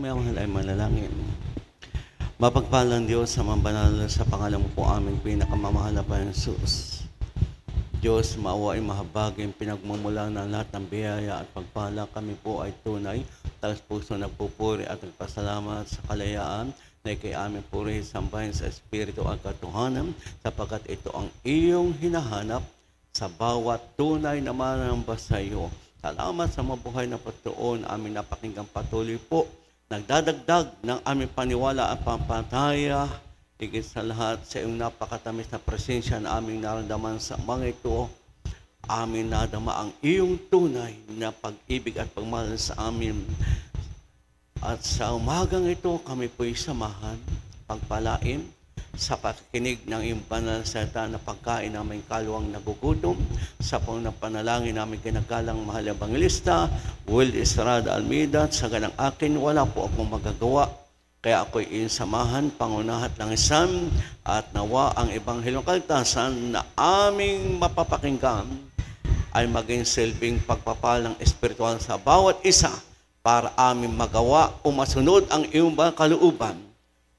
may mahal ay manalangin. Mapagpalang Diyos sa mambanal sa pangalan mo po aming pinakamamahal na Jesus. Diyos, maawa ay mahabagin pinagmumula ng lahat ng biyaya at pagpala. Kami po ay tunay, talas puso nagpupuri at nagpasalamat sa kalayaan na ikay aming puri sambahin sa Espiritu at katotohanan, sapagkat ito ang iyong hinahanap sa bawat tunay na manamba sa iyo. Salamat sa mabuhay na patuon, aming napakinggang patuloy po. Nagdadagdag ng aming paniwala at pampataya. Higit sa lahat, sa iyong napakatamis na presensya na aming naramdaman sa mga ito, aming nadama ang iyong tunay na pag-ibig at pagmahal sa amin. At sa umagang ito, kami po'y samahan, pagpalain, sa pakikinig ng iyong banal na salita na pagkain namin kalwang nagugutom, sa panalangin namin kinagalang mahal evangelista, Will Estrada Almeida, sa ganang akin, wala po akong magagawa. Kaya ako'y insamahan, pangunahat ng isang, at nawa ang Ebanghelyong Kalitasan na aming mapapakinggan ay maging silbing pagpapalang espiritual sa bawat isa para aming magawa o masunod ang iyong kalooban,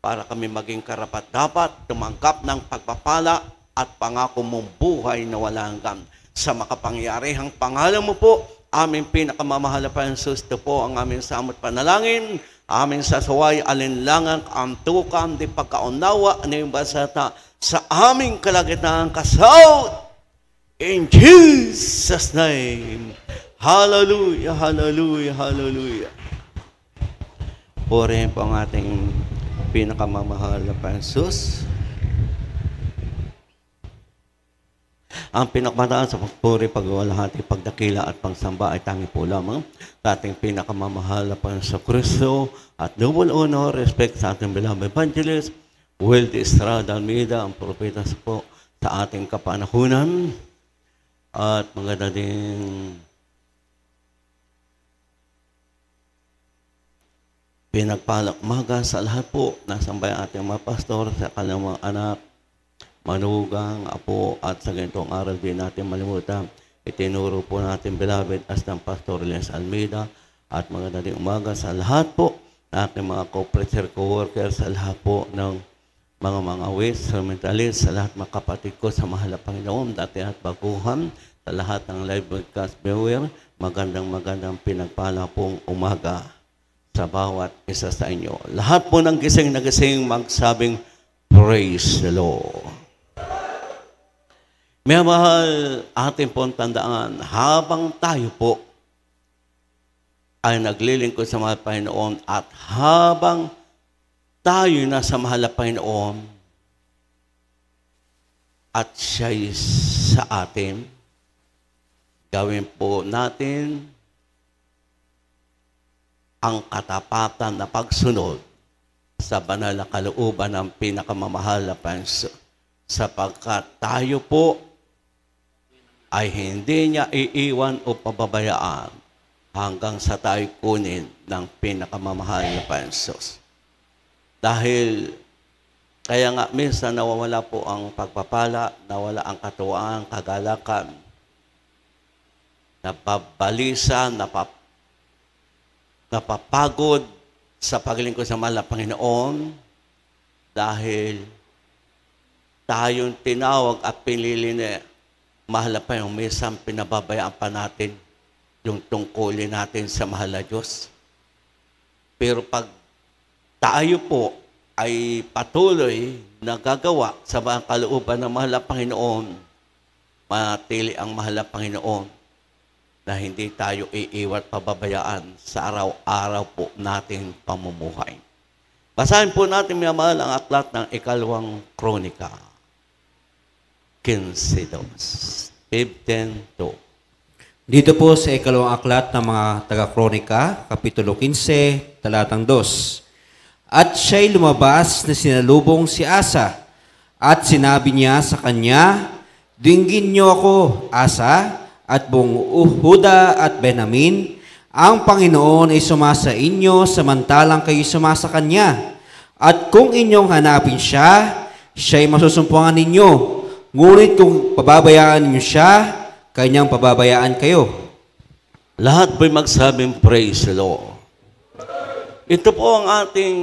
para kami maging karapat-dapat tumanggap ng pagpapala at pangako mong buhay na walang hanggan. Sa makapangyarihang pangalan mo po, aming pinakamamahal na Jesus, ito po ang aming samot panalangin, aming sasaway, alinlangan, kaantukan, di pagkaunawa na yung basata sa aming kalagitnaan kasaut. In Jesus' name. Hallelujah, hallelujah, hallelujah. Purihin po ang ating pinakamamahal na Jesus. Ang pinakamataan sa pagpuri, pagwalhati, pagdakila at pagsamba ay tangi po lamang sa ating pinakamamahal na Panginoon Kristo, at double honor, respect sa ating beloved evangelist, Will Estrada Almeida, ang propeta po sa ating kapanahunan, at maganda din pinagpalak umaga sa lahat po. Nasambay ating mga pastor, sa kanilang mga anak, manugang, apo, at sa ganitong aral din natin malimutan. Itinuro po natin beloved as ng Pastor Les Almeida, at maganda din umaga sa lahat po na ating mga co-preacher, co-workers, sa lahat po ng mga instrumentalist, sa lahat mga kapatid ko sa mahal na Panginoon, dati at baguhan, sa lahat ng live broadcast viewer, magandang pinagpala pong umaga sa bawat isa sa inyo. Lahat po ng gising na gising magsabing, Praise the Lord. May mahal, ating pong tandaan, habang tayo po ay naglilingkod sa mahal Panginoon, at habang tayo nasa mahal na Panginoon at siya'y sa atin, gawin po natin ang katapatan na pagsunod sa banal na kalooban ng pinakamamahal na Panginoon, sapagkat tayo po ay hindi niya iiwan o pababayaan hanggang sa tayo kunin ng pinakamamahal na Panginoon. Dahil kaya nga minsan nawawala po ang pagpapala, nawala ang katuwaan, kagalakan, napabalisa, napapagod sa paglingkod sa mahal na Panginoon, dahil tayong tinawag at pinili na mahal na Panginoon, minsan pinababayaan pa natin yung tungkulin natin sa mahal na Diyos. Pero pag tayo po ay patuloy na gagawa sa mga kalooban ng mahal na Panginoon, manatili ang mahal na Panginoon na hindi tayo iiwat pababayaan sa araw-araw po nating pamumuhay. Basahin po natin, mga mahal, ang aklat ng Ikalawang Kronika, 15:2. Dito po sa Ikalawang Aklat ng mga taga-Kronika, Kapitulo 15, talatang 2. At siya'y lumabas na sinalubong si Asa, at sinabi niya sa kanya, dinggin niyo ako, Asa, at buong Huda at Benjamin, ang Panginoon ay sumasa inyo samantalang kayo sumasa Kanya. At kung inyong hanapin siya, siya'y masusumpungan ninyo. Ngunit kung pababayaan niyo siya, Kanyang pababayaan kayo. Lahat po'y magsabing praise the Lord. Ito po ang ating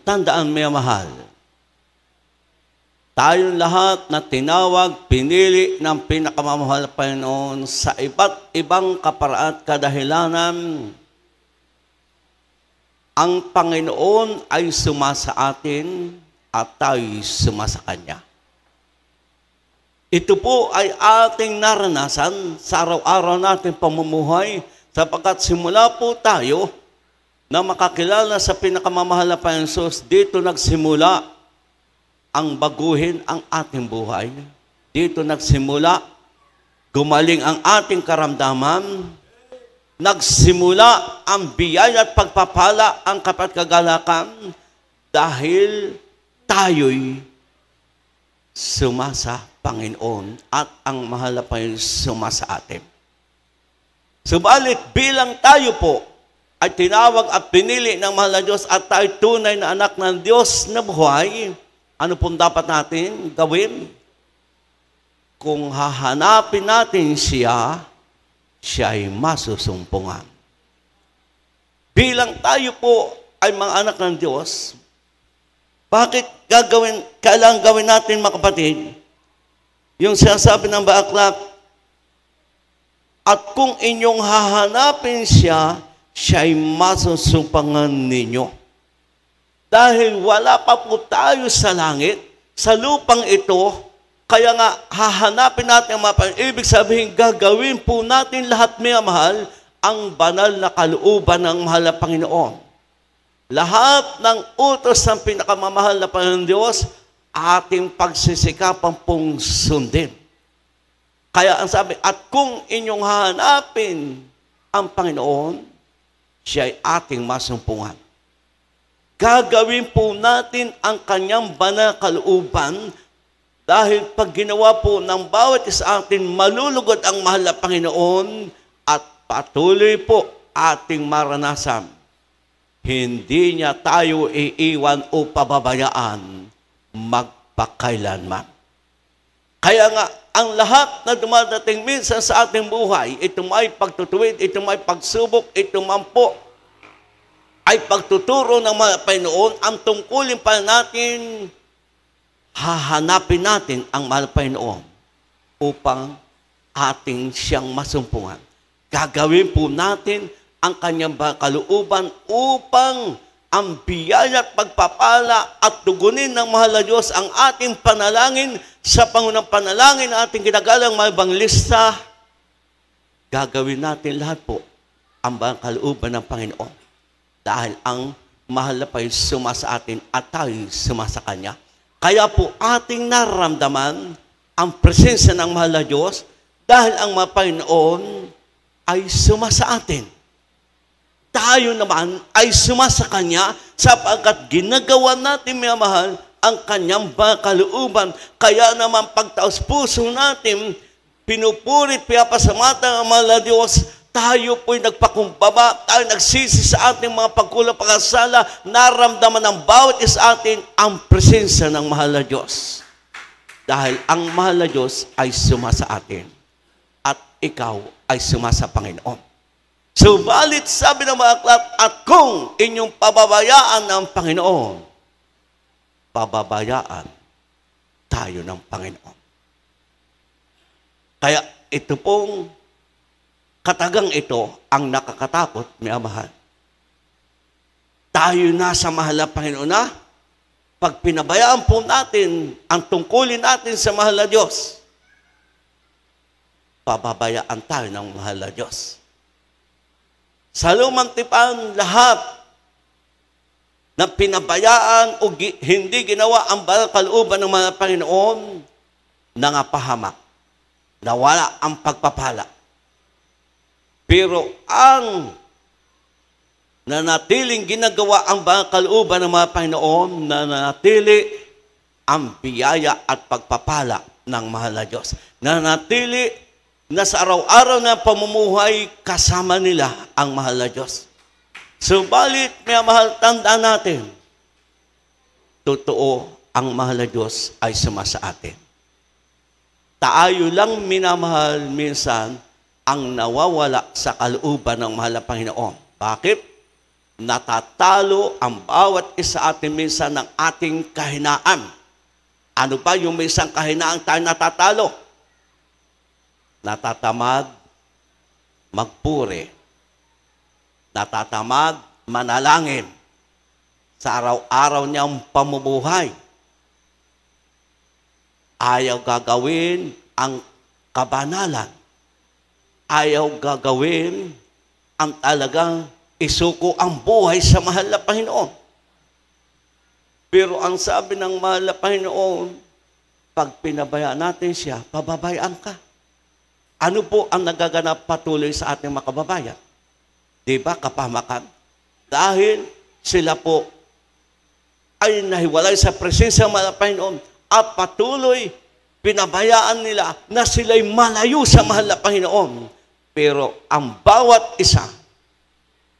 tandaan, may mahal. Tayong lahat na tinawag, pinili ng pinakamamahal na Panginoon sa iba't ibang kaparaan at kadahilanan, ang Panginoon ay sumasa atin at tayo'y sumasa Kanya. Ito po ay ating naranasan sa araw-araw nating pamumuhay sapagkat simula po tayo na makakilala sa pinakamamahal na Panginoon Jesus, dito nagsimula ang baguhin ang ating buhay. Dito nagsimula, gumaling ang ating karamdaman. Nagsimula ang biyaya at pagpapala, ang kapatgagalakan, dahil tayo'y sumasa Panginoon at ang mahal na Panginoon sumasa atin. Subalit bilang tayo po ay tinawag at pinili ng mahal na Diyos at tayo tunay na anak ng Diyos na buhay, ano pong dapat natin gawin? Kung hahanapin natin siya, siya ay masusumpungan. Bilang tayo po ay mga anak ng Diyos, bakit kailangan gawin natin, mga kapatid, yung sinasabi ng Aklat, at kung inyong hahanapin siya, siya ay masusumpangan ninyo. Dahil wala pa po tayo sa langit, sa lupang ito, kaya nga hahanapin natin ang mga ibig sabihin, gagawin po natin lahat, may mahal, ang banal na kalooban ng mahal na Panginoon. Lahat ng utos ng pinakamamahal na Panginoon Diyos, ating pagsisikapan pong sundin. Kaya ang sabi, at kung inyong hahanapin ang Panginoon, siya ay ating masumpungan. Gagawin po natin ang kanyang banal na kalooban dahil pag ginawa po ng bawat isa atin, malulugod ang mahal na Panginoon at patuloy po ating maranasan. Hindi niya tayo iiwan o pababayaan magpakailanman. Kaya nga, ang lahat na dumadating minsan sa ating buhay, ito may pagtutuwid, ito may pagsubok, ito man po ay pagtuturo ng mga Panginoon, ang tungkulin pa natin, hahanapin natin ang mahal na Panginoon upang ating siyang masumpungan. Gagawin po natin ang kanyang kalooban upang ang biyaya at pagpapala at tugunin ng mahal na Diyos ang ating panalangin sa pangunang panalangin na ating ginagalang mga ebanglista. Gagawin natin lahat po ang kalooban ng Panginoon dahil ang mahal na Panginoon sumasa atin at tayo sumasa Kanya. Kaya po ating nararamdaman ang presensya ng mahal na Diyos dahil ang mga Panginoon ay sumasa atin. Tayo naman ay sumasa Kanya sapagkat ginagawa natin, mga mahal, ang Kanyang kalooban. Kaya naman pagtaos puso natin, pinupurit, piyapasamatan ang mahal na Diyos, tayo po'y nagpakumbaba, tayo nagsisi sa ating mga pagkulang pagkasala, naramdaman ng bawat isa atin ang presensya ng mahal na Diyos. Dahil ang mahal na Diyos ay sumasa atin at ikaw ay sumasa Panginoon. Subalit, sabi ng mga aklat, at kung inyong pababayaan ng Panginoon, pababayaan tayo ng Panginoon. Kaya ito pong katagang ito ang nakakatakot, may mahal. Tayo na sa mahal na Panginoon na, pag pinabayaan po natin ang tungkulin natin sa mahal na Diyos, pababayaan tayo ng mahal na Diyos. Sa lumang tipan, lahat na pinabayaan o hindi ginawa ang banal kalooban ng mga Panginoon, nangapahamak, nawala ang pagpapala. Pero ang nanatiling ginagawa ang banal kalooban ng mga Panginoon, nanatili ang biyaya at pagpapala ng mahal na Diyos. Nanatili na sa araw-araw na pamumuhay, kasama nila ang mahal na Diyos. Subalit, may mahal, tandaan natin, totoo, ang mahal na Diyos ay sumasa atin. Tayo lang minamahal minsan ang nawawala sa kalooban ng mahal na Panginoon. Bakit? natatalo ang bawat isa atin minsan ng ating kahinaan. Ano ba yung may isang kahinaan tayo natatalo? Natatamad magpuri. Natatamad manalangin sa araw-araw niyang pamumuhay. Ayaw gagawin ang kabanalan. Ayaw gagawin ang talagang isuko ang buhay sa mahal na Panginoon. Pero ang sabi ng mahal na Panginoon, pag pinabayaan natin siya, pababayaan ka. Ano po ang nagaganap patuloy sa ating mga kababayan? Di ba, kapahamakan? Dahil sila po ay nahiwalay sa presensya ng mahal na Panginoon at patuloy pinabayaan nila na sila'y malayo sa mahal na Panginoon. Pero ang bawat isa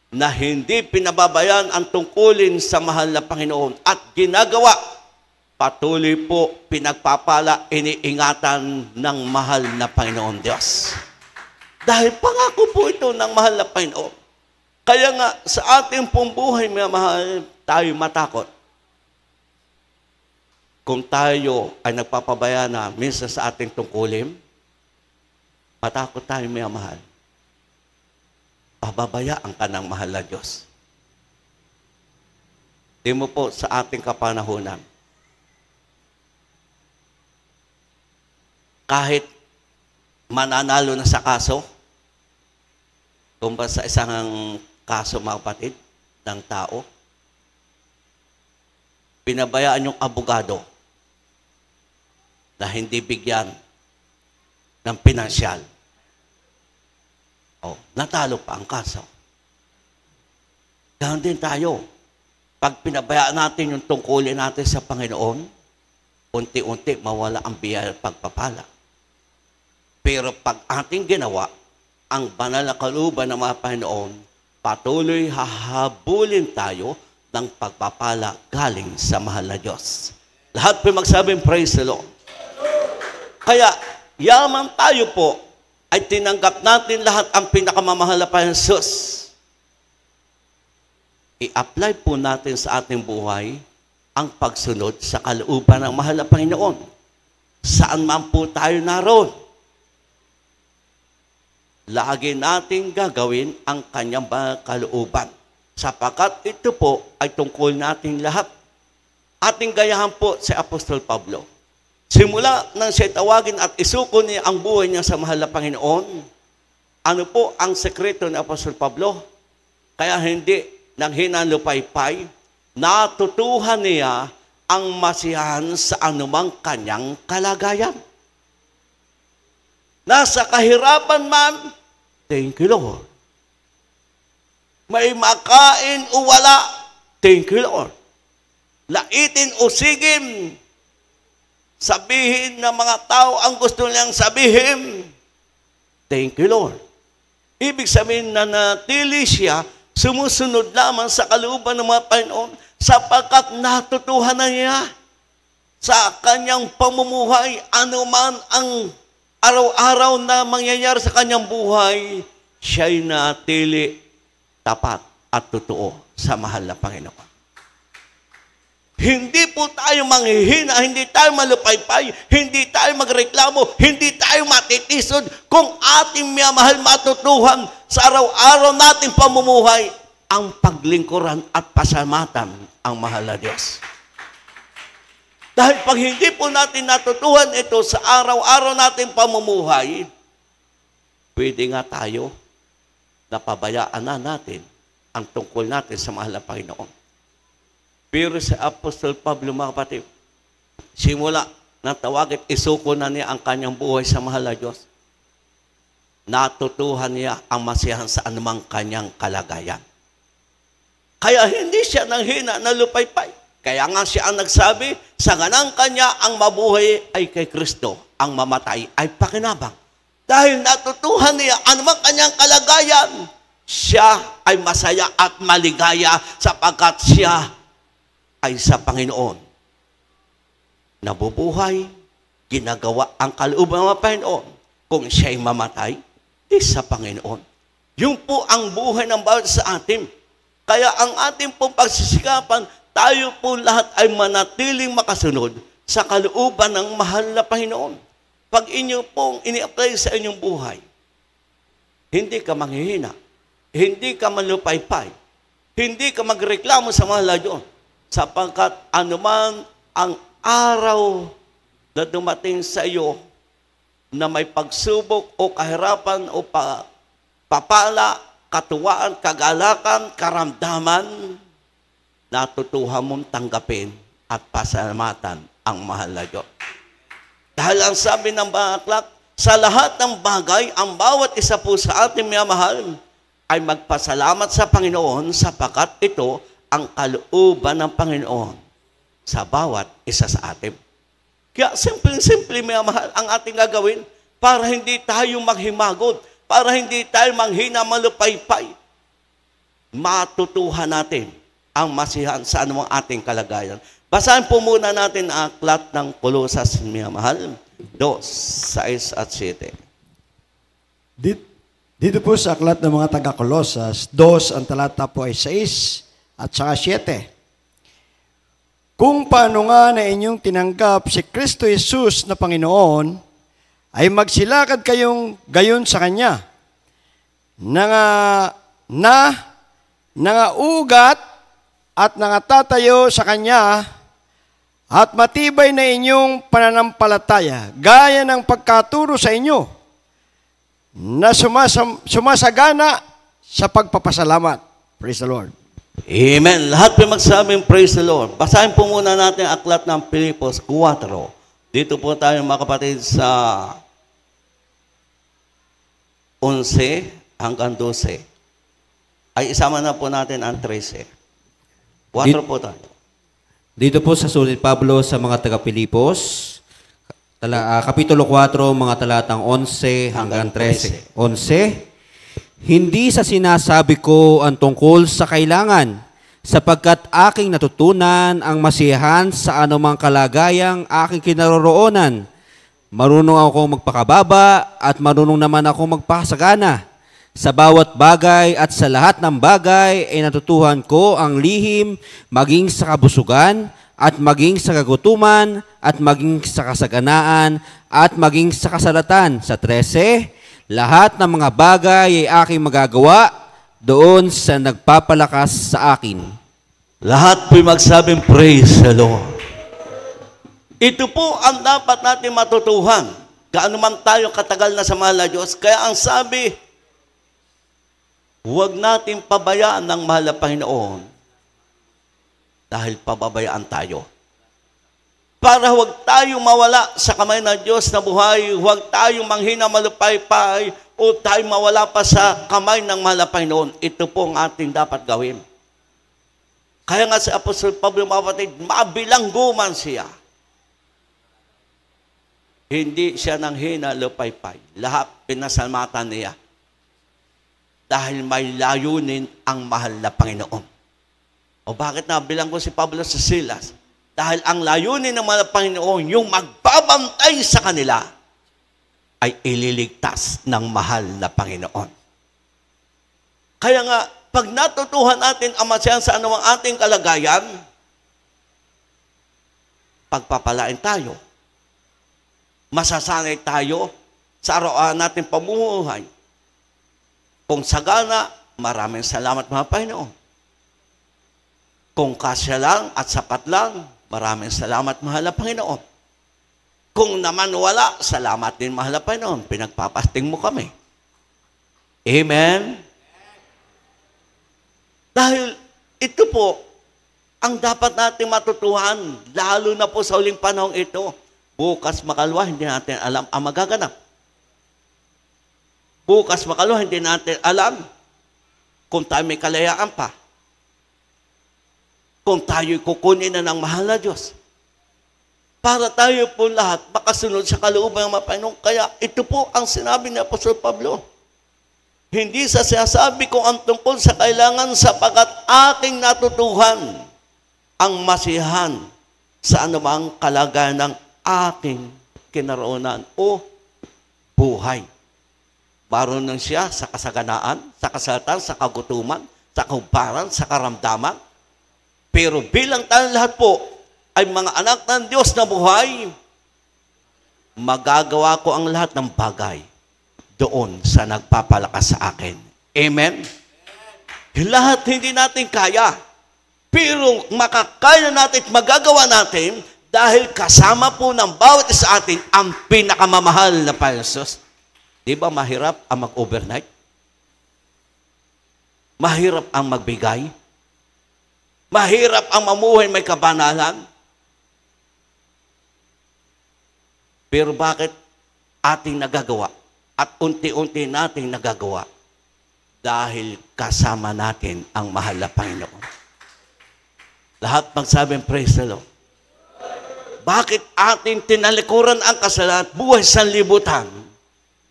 na hindi pinababayaan ang tungkulin sa mahal na Panginoon at ginagawa, patuloy po pinagpapala, iniingatan ng mahal na Panginoon Diyos. Dahil pangako po ito ng mahal na Panginoon. Kaya nga sa ating pong buhay, mga mahal, tayo matakot. Kung tayo ay nagpapabaya na minsan sa ating tungkulin, matakot tayo, mga mahal. Pababayaan ka ng mahal na Diyos. Di mo po sa ating kapanahunan, kahit mananalo na sa kaso, kung ba sa isang kaso, mga kapatid, ng tao, pinabayaan yung abogado na hindi bigyan ng pinansyal. Natalo pa ang kaso. Ganun din tayo. Pag pinabayaan natin yung tungkulin natin sa Panginoon, unti-unti mawala ang biyaya at pagpapala. Pero pag ating ginawa, ang banal na kalooban ng mga Panginoon, patuloy hahabulin tayo ng pagpapala galing sa mahal na Diyos. Lahat po magsabing, praise the Lord. Kaya, yaman tayo po, ay tinanggap natin lahat ang pinakamamahal na Panginoon. I-apply po natin sa ating buhay ang pagsunod sa kalooban ng mahal na Panginoon. Saan man po tayo naroon, lagi nating gagawin ang kanyang kalooban. Sapagkat ito po ay tungkol nating lahat. Ating gayahan po si Apostol Pablo. Simula nang siya tawagin at isuko niya ang buhay niya sa mahal na Panginoon, ano po ang sekreto ni Apostol Pablo? Kaya hindi nang hinalupaypay, natutuhan niya ang masiyahan sa anumang kanyang kalagayan. Nasa kahirapan man, thank you, Lord. May makain o wala, thank you, Lord. Laitin o sigim, sabihin ng mga tao ang gusto nilang sabihin, thank you, Lord. Ibig sabihin na natili siya, sumusunod lamang sa kalooban ng mga Panginoon sapagkat natutuhan na niya sa kanyang pamumuhay, anuman ang araw-araw na mangyayari sa kanyang buhay, siya'y natili tapat at totoo sa mahal na Panginoon. Hindi po tayo manghihina, hindi tayo malupaypay, hindi tayo magreklamo, hindi tayo matitisod kung ating minamahal matutuhan sa araw-araw nating pamumuhay ang paglingkuran at pasalamatan ang mahal na Diyos. Dahil pag hindi po natin natutuhan ito sa araw-araw nating pamumuhay, pwede nga tayo napabayaan na natin ang tungkol natin sa mahal na Panginoon. Pero sa Apostol Pablo, mga kapatid, simula na tawagin, isuko na niya ang kanyang buhay sa mahal na Diyos. Natutuhan niya ang masiyahan sa anumang kanyang kalagayan. Kaya hindi siya nanghina na lupaypay. Kaya nga siya ang nagsabi, sa ganang kanya ang mabuhay ay kay Kristo, ang mamatay ay pakinabang. Dahil natutuhan niya anumang kanyang kalagayan, siya ay masaya at maligaya sapagkat siya ay sa Panginoon. Nabubuhay, ginagawa ang kalooban ng Panginoon. Kung siya'y mamatay, di sa Panginoon. Yun po ang buhay ng bawat sa atin. Kaya ang ating pong pagsisikapan, tayo po lahat ay manatiling makasunod sa kalooban ng mahal na Panginoon. Pag inyo pong ini-apply sa inyong buhay, hindi ka manghihina, hindi ka manlupaypay, hindi ka magreklamo sa mahal na Diyos, sapagkat anuman ang araw na dumating sa iyo na may pagsubok o kahirapan o papala, katuwaan, kagalakan, karamdaman, natutuhan mong tanggapin at pasalamatan ang mahal na Diyos. Dahil ang sabi ng mga aklat, sa lahat ng bagay, ang bawat isa po sa ating minamahal ay magpasalamat sa Panginoon sapagkat ito ang kalooban ng Panginoon sa bawat isa sa atin. Kaya simple-simple minamahal ang ating gagawin para hindi tayo maghimagot, para hindi tayo manghina, malupaypay. Matutuhan natin ang masihan sa anumang ating kalagayan. Basahin po muna natin ang aklat ng Kolosas, minamahal, 2:6 at 7. Dito po sa aklat ng mga taga-Kolosas, 2, ang talata po ay 6 at saka 7. Kung paano nga na inyong tinanggap si Kristo Jesus na Panginoon, ay magsilakad kayong gayon sa Kanya, nangaugat at nangatatayo sa Kanya, at matibay na inyong pananampalataya, gaya ng pagkaturo sa inyo, na sumasagana sa pagpapasalamat. Praise the Lord. Amen. Lahat po magsabing praise the Lord. Basahin po muna natin ang aklat ng Pilipos 4. Dito po tayo mga kapatid sa 11 hanggang 12. Ay isama na po natin ang 13. 4 po tayo. Dito po sa sulat Pablo sa mga taga-Pilipos, Kapitulo 4, mga talatang 11 hanggang 13. 11, hindi sa sinasabi ko ang tungkol sa kailangan, sapagkat aking natutunan ang masiyahan sa anumang kalagayang aking kinaroroonan. Marunong ako magpakababa at marunong naman ako magpakasagana. Sa bawat bagay at sa lahat ng bagay ay natutuhan ko ang lihim maging sa kabusugan at maging sa kagutuman at maging sa kasaganaan at maging sa kasalatan. Sa 13, lahat ng mga bagay ay aking magagawa doon sa nagpapalakas sa akin. Lahat po'y magsabing praise the Lord. Ito po ang dapat natin matutuhan. Gaano man tayo katagal na sa mahal na Diyos. Kaya ang sabi, huwag natin pabayaan ng mahal na Panginoon dahil pababayaan tayo. Para huwag tayo mawala sa kamay ng Diyos na buhay, huwag tayo manghina, malupaypay, o tayo mawala pa sa kamay ng mahal na Panginoon. Ito po ang ating dapat gawin. Kaya nga si Apostol Pablo, mga kapatid, mabilangguman siya. Hindi siya nanghina, lupaypay. Lahat pinasalamatan niya. Dahil may layunin ang mahal na Panginoon. O bakit nabilang ko si Pablo sa Silas? Dahil ang layunin ng mahal na Panginoon, yung magbabantay sa kanila, ay ililigtas ng mahal na Panginoon. Kaya nga, pag natutuhan natin ang masiyahan sa anumang ating kalagayan, pagpapalain tayo. Masasanay tayo sa araw-araw natin pamumuhay. Kung sagana, maraming salamat mga Panginoon. Kung kasya lang at sapat lang, maraming salamat mahal na Panginoon. Kung naman wala, salamat din mahal na Panginoon. Pinagpapasting mo kami. Amen? Dahil ito po, ang dapat natin matutuhan, lalo na po sa uling panahong ito. Bukas makalwa, hindi natin alam ang magaganap. Bukas makalwa, hindi natin alam kung tayo may kalayaan pa. Kung tayo'y kukunin na ng mahal na Diyos. Para tayo po lahat makasunod sa kalooban ng Panginoon. Kaya ito po ang sinabi ni Apostol Pablo. Hindi sa sinasabi ko ang tungkol sa kailangan sapagkat aking natutuhan ang masiyahan sa anumang kalagayan ng aking kinaroonan o buhay. Marunong siya sa kasaganaan, sa kasalatan, sa kagutuman, sa kahuparan, sa karamdaman. Pero bilang tayong lahat po ay mga anak ng Diyos na buhay, magagawa ko ang lahat ng bagay doon sa nagpapalakas sa akin. Amen? Lahat hindi natin kaya. Pero makakaya natin at magagawa natin dahil kasama po ng bawat isa atin ang pinakamamahal na Panginoon. Di ba mahirap ang mag-overnight? Mahirap ang magbigay? Mahirap ang mamuhay may kabanalan? Pero bakit ating nagagawa at unti-unti nating nagagawa? Dahil kasama natin ang mahal na Panginoon. Lahat magsabing, praise the Lord. Bakit ating tinalikuran ang kasalanan at buhay sa libutan?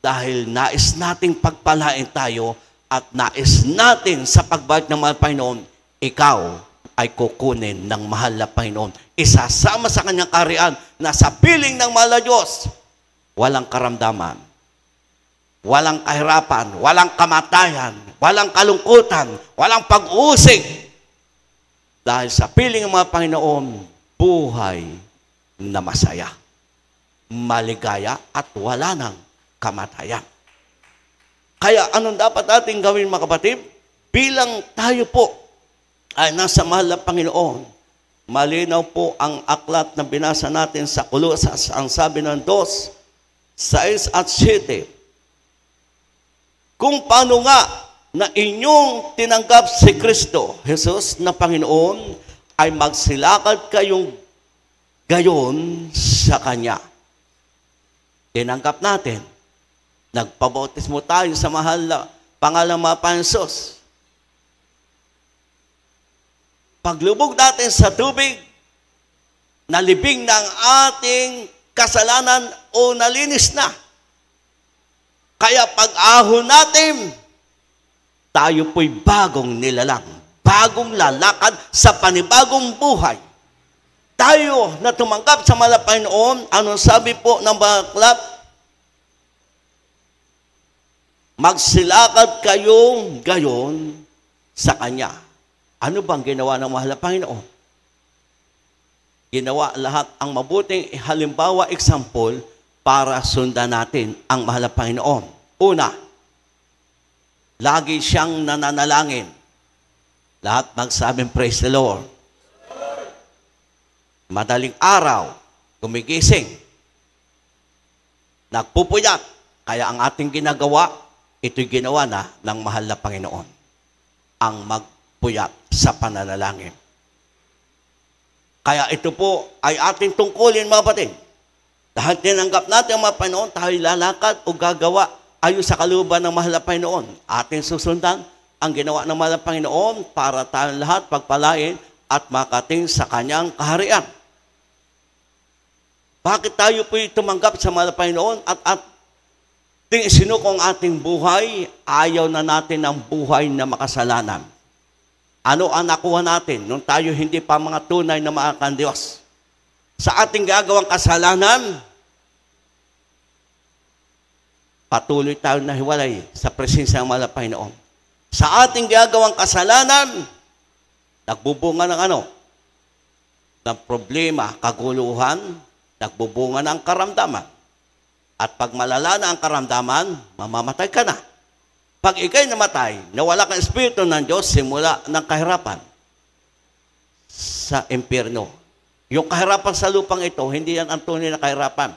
Dahil nais nating pagpalain tayo at nais natin sa pagbalik ng mahal Panginoon, ikaw ay kukunin ng mahal na Panginoon. Isasama sa kanyang kaharian na sa piling ng mahal na Diyos. Walang karamdaman, walang kahirapan, walang kamatayan, walang kalungkutan, walang pag-uusig. Dahil sa piling ng mga Panginoon, buhay na masaya, maligaya at wala nang kamatayan. Kaya anong dapat natin gawin mga kapatid? Bilang tayo po ay nasa mahal na Panginoon, malinaw po ang aklat na binasa natin sa Kolosas, ang sabi ng 2:6 at 7. Kung paano nga na inyong tinanggap si Kristo, Jesus na Panginoon, ay magsilakad kayong gayon sa Kanya. Tinanggap natin. Nagpabautismo tayo sa mahal na pangalang mga Panginoon. Paglubog natin sa tubig, nalibing na ang ating kasalanan o nalinis na. Kaya pag-ahon natin, tayo po'y bagong nilalang, bagong lalakad sa panibagong buhay. Tayo na tumanggap sa mahal na Panginoon, anong sabi po ng baklat? Magsilakad kayong gayon sa Kanya. Ano bang ginawa ng mahal na Panginoon? Ginawa lahat ang mabuting halimbawa, example, para sundan natin ang mahal na Panginoon. Una, lagi siyang nananalangin. Lahat magsabing, praise the Lord. Madaling araw, gumigising, nagpupuyat. Kaya ang ating ginagawa, ito'y ginawa na ng mahal na Panginoon. Ang magpuyat sa pananalangin. Kaya ito po ay ating tungkulin mga kapatid. Dahil tinanggap natin ang mga Panginoon, tayo lalakad o gagawa ayon sa kalooban ng mahal na Panginoon. Ating susundan ang ginawa ng mahal na Panginoon para tayong lahat pagpalain at makating sa Kanyang kaharian. Bakit tayo po'y tumanggap sa mahal na Panginoon at sinukong ating buhay, ayaw na natin ng buhay na makasalanan. Ano ang nakuha natin nung tayo hindi pa mga tunay na mga kan-Diyos? Sa ating gagawang kasalanan, patuloy tayo nahiwalay sa presensya ng mahal na Panginoon. Sa ating gagawang kasalanan, nagbubunga ng ano? Ng problema, kaguluhan, nagbubunga ng karamdaman. At pag malala na ang karamdaman, mamamatay ka na. Pag ikay namatay, nawala kang Espiritu ng Diyos, simula ng kahirapan sa impyerno. Yung kahirapan sa lupang ito, hindi yan ang tunay na kahirapan.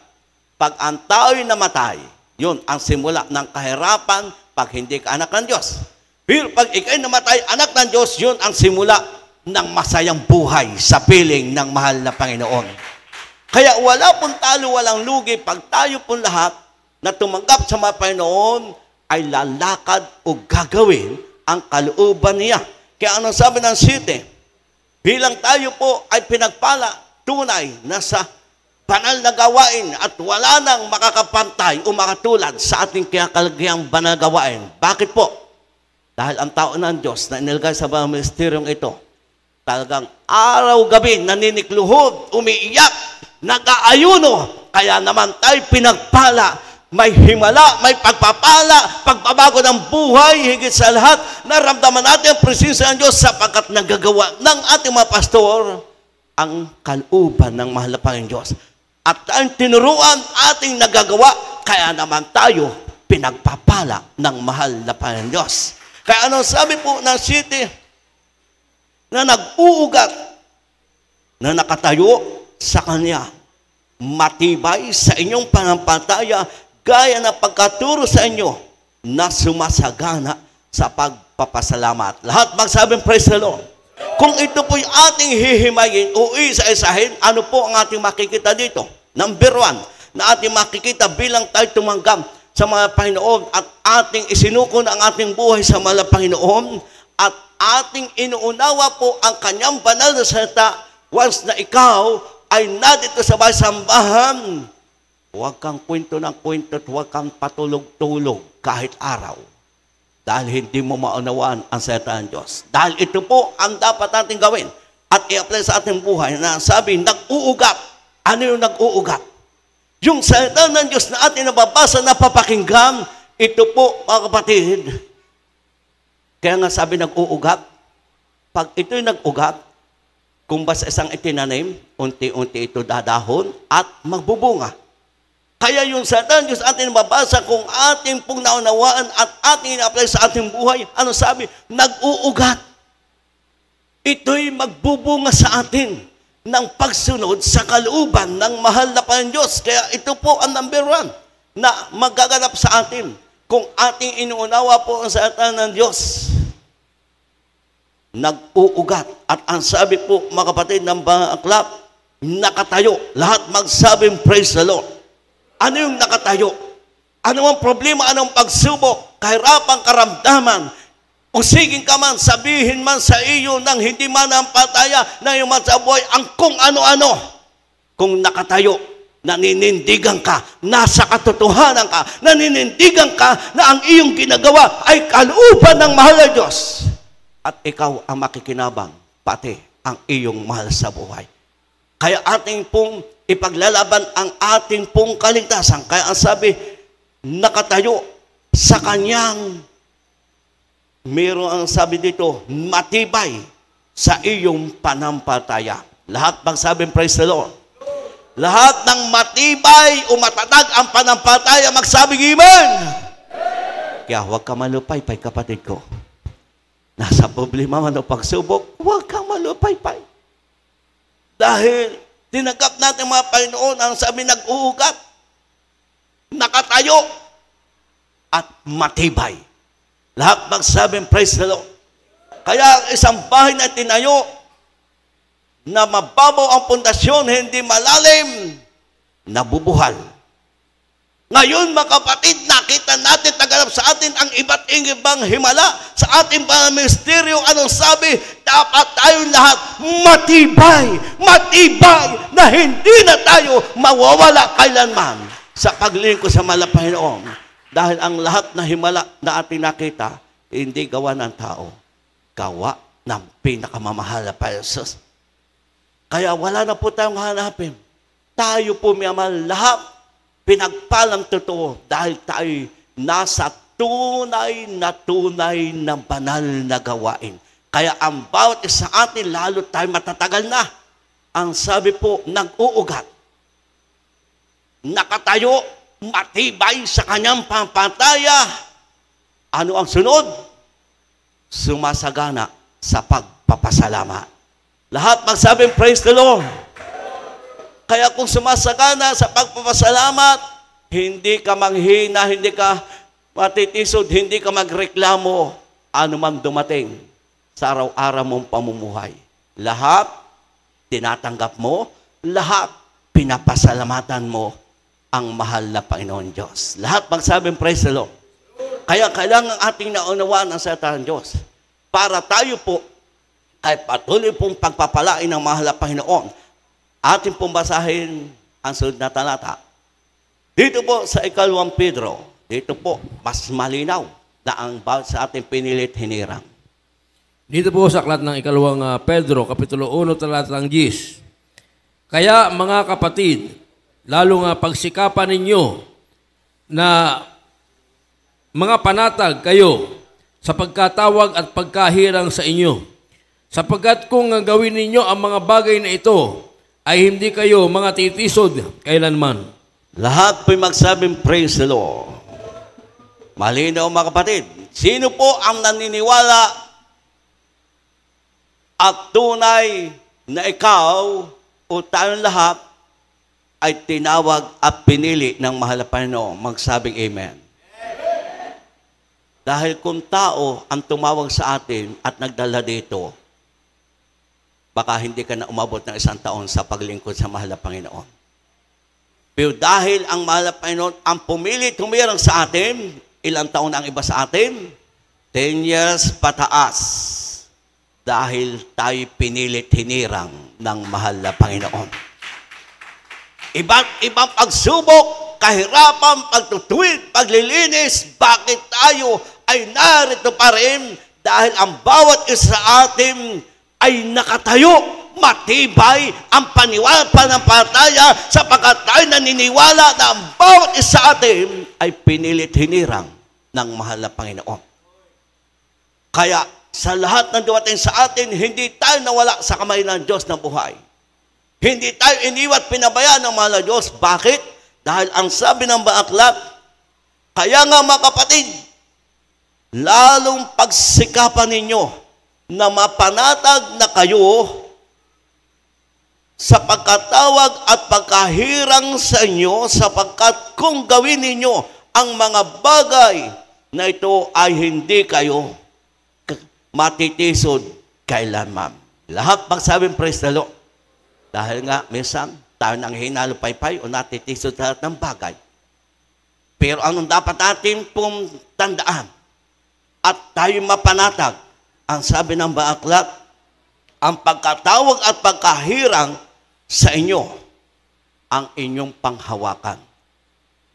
Pag ang tao'y namatay, yun ang simula ng kahirapan pag hindi ka anak ng Diyos. Pero pag ikay namatay, anak ng Diyos, yun ang simula ng masayang buhay sa piling ng mahal na Panginoon. Kaya wala pong talo, walang lugi pag tayo pong lahat na tumanggap sa mga Panginoon ay lalakad o gagawin ang kalooban niya. Kaya anong sabi ng 7? Bilang tayo po ay pinagpala, tunay na sa banal na gawain at wala nang makakapantay o makatulad sa ating kinakalagayang banal na gawain. Bakit po? Dahil ang tao ng Diyos na inilagay sa mga ministeryong ito, talagang araw-gabi naninikluhod, umiiyak, nag-aayuno. Kaya naman tayo pinagpala may himala, may pagpapala, pagbabago ng buhay, higit sa lahat, naramdaman natin ang presensya ng Diyos sapagkat nagagawa ng ating mga pastor ang kalooban ng mahal na Panginoon Diyos. At ang tinuruan ating nagagawa, kaya naman tayo pinagpapala ng mahal na Panginoon Diyos. Kaya anong sabi po ng city na nag-uugat, na nakatayo sa Kanya, matibay sa inyong panampalataya, gaya ng pagkaturo sa inyo na sumasagana sa pagpapasalamat. Lahat magsabing praise the Lord. Kung ito po'y ating hihimayin o isa-isahin, ano po ang ating makikita dito? Number 1, na ating makikita bilang tayo tumanggap sa mga Panginoon at ating isinuko ang ating buhay sa mga Panginoon at ating inuunawa po ang Kanyang banal na salita. Once na ikaw ay nadito sa bahay sambahan, huwag kang kwento ng kwento at huwag kang patulog-tulog kahit araw. Dahil hindi mo maunawaan ang salita ng Diyos. Dahil ito po ang dapat natin gawin at i-apply sa ating buhay na sabi, nag-uugat. Ano yung nag-uugat? Yung salita ng Diyos na ating nababasa, napapakinggan, ito po, mga kapatid. Kaya nga sabi, nag-uugat. Pag ito'y nag-ugat, kung basta isang itinanim, unti-unti ito dadahon at magbubunga. Kaya yung salita ng Diyos ating mabasa, kung ating pong naunawaan at ating ina-apply sa ating buhay, ano sabi? Nag-uugat. Ito'y magbubunga sa atin ng pagsunod sa kalooban ng mahal na Panginoon Diyos. Kaya ito po ang number 1 na magaganap sa atin kung ating inuunawa po ang salita ng Diyos. Nag-uugat. At ang sabi po, mga kapatid ng mga aklat, nakatayo. Lahat magsabing praise the Lord. Ano yung nakatayo? Ano ang problema? Anong pagsubok? Kahirapan, karamdaman. Usigin ka man, sabihin man sa iyo nang hindi man ang pataya na iyong matsabuhay ang kung ano-ano. Kung nakatayo, naninindigan ka, nasa katotohanan ka, naninindigan ka na ang iyong ginagawa ay kalooban ng mahal na Diyos. At ikaw ang makikinabang, pati ang iyong mahal sa buhay. Kaya ating pong ipaglalaban ang ating pong kaligtasan. Kaya ang sabi, nakatayo sa Kanyang, meron ang sabi dito, matibay sa iyong panampalataya. Lahat magsabing praise the Lord. Lahat ng matibay o matatag ang panampalataya, magsabing amen. Kaya huwag ka malupay-pay, kapatid ko. Nasa problema man o pagsubok, huwag kang malupay-pay. Dahil tinanggap natin mga Panginoon, ang sabi nag-uugat, nakatayo, at matibay. Lahat magsabing praise the Lord. Kaya isang bahay na tinayo, na mababaw ang pundasyon, hindi malalim, nabubuhal. Ngayon, mga kapatid, nakita natin, taganap sa atin ang iba't ibang himala sa ating pamisteryo. Anong sabi? Dapat tayong lahat matibay, matibay, na hindi na tayo mawawala kailanman sa paglingkod sa mahal na Panginoon. Dahil ang lahat na himala na ating nakita, hindi gawa ng tao, gawa ng pinakamamahal na Panginoon. Kaya wala na po tayong hanapin. Tayo po, may amal, lahat pinagpalang totoo dahil tayo nasa tunay na banal na gawain. Kaya ang bawat isa sa atin, lalo tayo matatagal na. Ang sabi po, nag-uugat. Nakatayo, matibay sa Kanyang pampataya. Ano ang sunod? Sumasagana sa pagpapasalamat. Lahat magsabing praise the Lord. Kaya kung sumasagana sa pagpapasalamat, hindi ka manghina, hindi ka matitisod, hindi ka magreklamo, ano man dumating sa araw-araw mong pamumuhay. Lahat tinatanggap mo, lahat pinapasalamatan mo ang mahal na Panginoon Diyos. Lahat magsabing praise the Lord. Kaya kailangan ating naunawaan ang salita ng Diyos para tayo po ay patuloy pong pagpapalain ng mahal na Panginoon. Ating pong basahin ang sunod na talata. Dito po sa 2 Pedro, dito po mas malinaw na ang bawat sa ating pinilit hinirang. Dito po sa aklat ng 2 Pedro, Kapitulo 1, talatang 10. Kaya mga kapatid, lalo nga pagsikapan ninyo na mga panatag kayo sa pagkatawag at pagkahirang sa inyo. Sapagkat kung gawin ninyo ang mga bagay na ito, ay hindi kayo mga titisod kailanman. Lahat po'y magsabing praise the Lord. Malinaw mga kapatid, sino po ang naniniwala at tunay na ikaw o tayong lahat ay tinawag at pinili ng mahal na Panginoon? Magsabing amen. Dahil kung tao ang tumawag sa atin at nagdala dito, baka hindi ka na umabot ng 1 taon sa paglingkod sa mahal na Panginoon. Pero dahil ang mahal na Panginoon ang pumilit humirang sa atin, ilang taon ang iba sa atin? 10 years pataas. Dahil tayo pinilit hinirang ng mahal na Panginoon. Iba't ibang pagsubok, kahirapan, pagtutuwid, paglilinis, bakit tayo ay narito pa rin? Dahil ang bawat isa sa atin ay nakatayo, matibay ang paniwala pananampalataya sapagkat tayo naniniwala na ang bawat isa sa atin ay pinilit hinirang ng mahal na Panginoon. Kaya sa lahat ng dumating sa atin, hindi tayo nawala sa kamay ng Diyos ng buhay. Hindi tayo iniwat pinabayaan ng mahal na Diyos. Bakit? Dahil ang sabi ng aklat, kaya nga mga kapatid, lalong pagsikapan ninyo na mapanatag na kayo sa pagkatawag at pagkahirang sa inyo sapagkat kung gawin ninyo ang mga bagay na ito ay hindi kayo matitisod kailanman. Lahat pagsabing praise the Lord. Dahil nga, minsan, tayo nang hinalupaypay o natitisod sa lahat ng bagay. Pero anong dapat natin pong tandaan? At tayo mapanatag. Ang sabi ng aklat, ang pagkatawag at pagkahirang sa inyo, ang inyong panghawakan.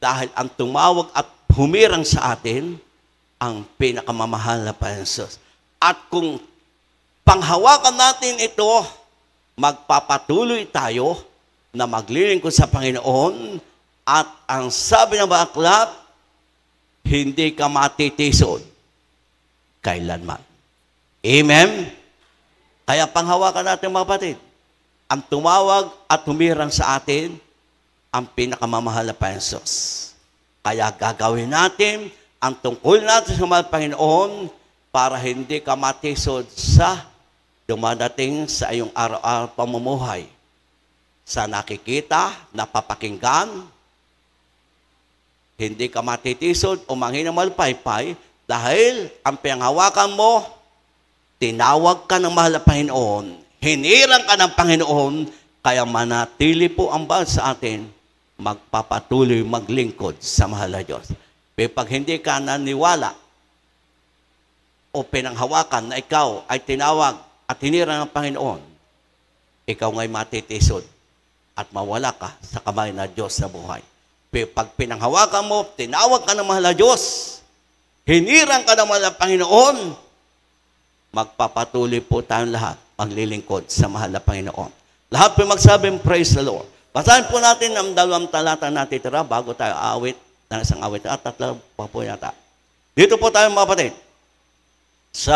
Dahil ang tumawag at humirang sa atin, ang pinakamamahal na Panginoon. At kung panghawakan natin ito, magpapatuloy tayo na maglilingkod sa Panginoon at ang sabi ng aklat, hindi ka matitisod kailanman. Amen? Kaya panghawakan natin mga kapatid, ang tumawag at humirang sa atin, ang pinakamamahal na Panginoon. Kaya gagawin natin ang tungkol natin sa mga Panginoon para hindi ka matisod sa dumadating sa iyong araw-araw pamumuhay. Sa nakikita, napapakinggan, hindi ka matitisod o manghinang malpaypay dahil ang pinanghawakan mo, tinawag ka ng mahal na Panginoon, hinirang ka ng Panginoon, kaya manatili po ang bawat sa atin, magpapatuloy maglingkod sa mahal na Diyos. Pero pag hindi ka naniwala, o pinanghawakan na ikaw ay tinawag at hinirang ng Panginoon, ikaw nga'y matitisod at mawala ka sa kamay na Diyos sa buhay. Pero pag pinanghawakan mo, tinawag ka ng mahal na Diyos, hinirang ka ng mahal na Panginoon, magpapatuloy po tayong lahat maglilingkod sa mahal na Panginoon. Lahat po magsabing praise the Lord. Basahin po natin ang 2 talata natin tira bago tayo awit ng isang awit at 3 pa po yata. Dito po tayo mga kapatid. Sa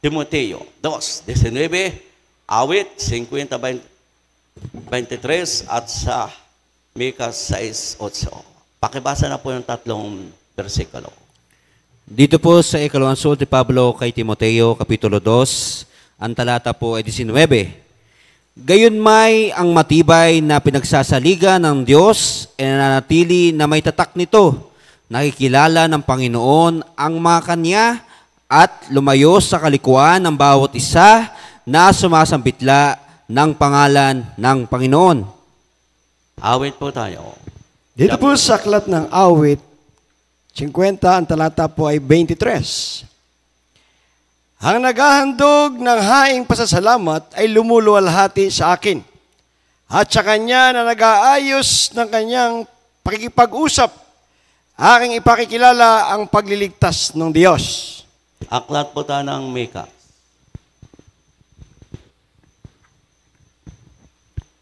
Timoteo 2:19, awit 50:23 at sa Mika 6:8. Pakibasa na po yung 3 bersikulo. Dito po sa ikalawang sulat ni Pablo kay Timoteo, Kapitulo 2, ang talata po ay 19. Gayunmay ang matibay na pinagsasaliga ng Diyos ay nananatili na may tatak nito, nakikilala ng Panginoon ang mga kanya at lumayo sa kalikuan ng bawat isa na sumasambitla ng pangalan ng Panginoon. Awit po tayo. Dito po sa aklat ng awit, 50, ang talata po ay 23. Ang naghahandog ng haing pasasalamat ay lumuluwalhati sa akin, at sa kanya na nag-aayos ng kanyang pakikipag-usap, aking ipakikilala ang pagliligtas ng Diyos. Aklat po tayo ng Mika.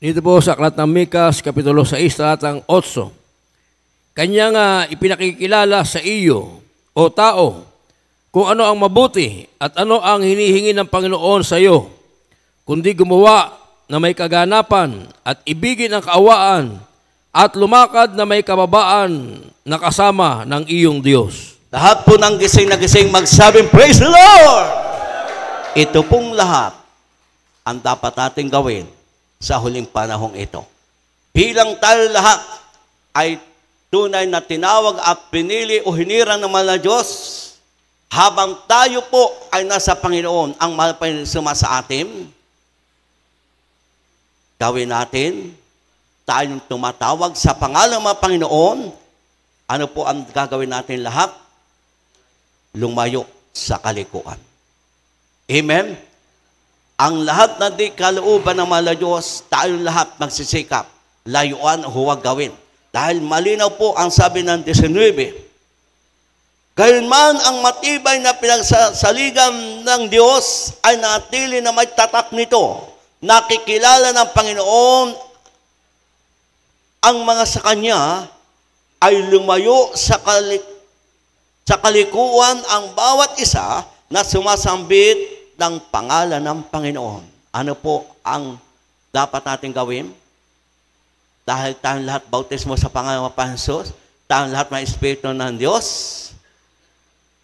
Dito po sa aklat ng Mika, Kapitulo 6, talatang 8. kanya nga ipinakikilala sa iyo, o tao, kung ano ang mabuti at ano ang hinihingi ng Panginoon sa iyo, kundi gumawa na may kaganapan at ibigin ang kaawaan at lumakad na may kababaan na kasama ng iyong Diyos. Lahat po ng gising na gising magsabing, Praise the Lord! Ito pong lahat ang dapat natin gawin sa huling panahong ito. Bilang tayo lahat ay tunay na tinawag at pinili o hinirang ng mahal na Diyos, habang tayo po ay nasa Panginoon, ang mahal pa rin sa atin, gawin natin, tayong tumatawag sa pangalan ng mga Panginoon, ano po ang gagawin natin lahat? Lumayo sa kalikuan. Amen? Ang lahat na di kalooban ng mahal na Diyos, tayong lahat magsisikap, layuan, huwag gawin. Dahil malinaw po ang sabi ng 19, gayunman ang matibay na pinagsasaligan ng Diyos ay natili na may tatak nito. Nakikilala ng Panginoon ang mga sa Kanya ay lumayo sa kalikuan ang bawat isa na sumasambit ng pangalan ng Panginoon. Ano po ang dapat natin gawin? Dahil tayong lahat bautismo sa pangalan ng Panginoon, tayong lahat may Espiritu ng Diyos,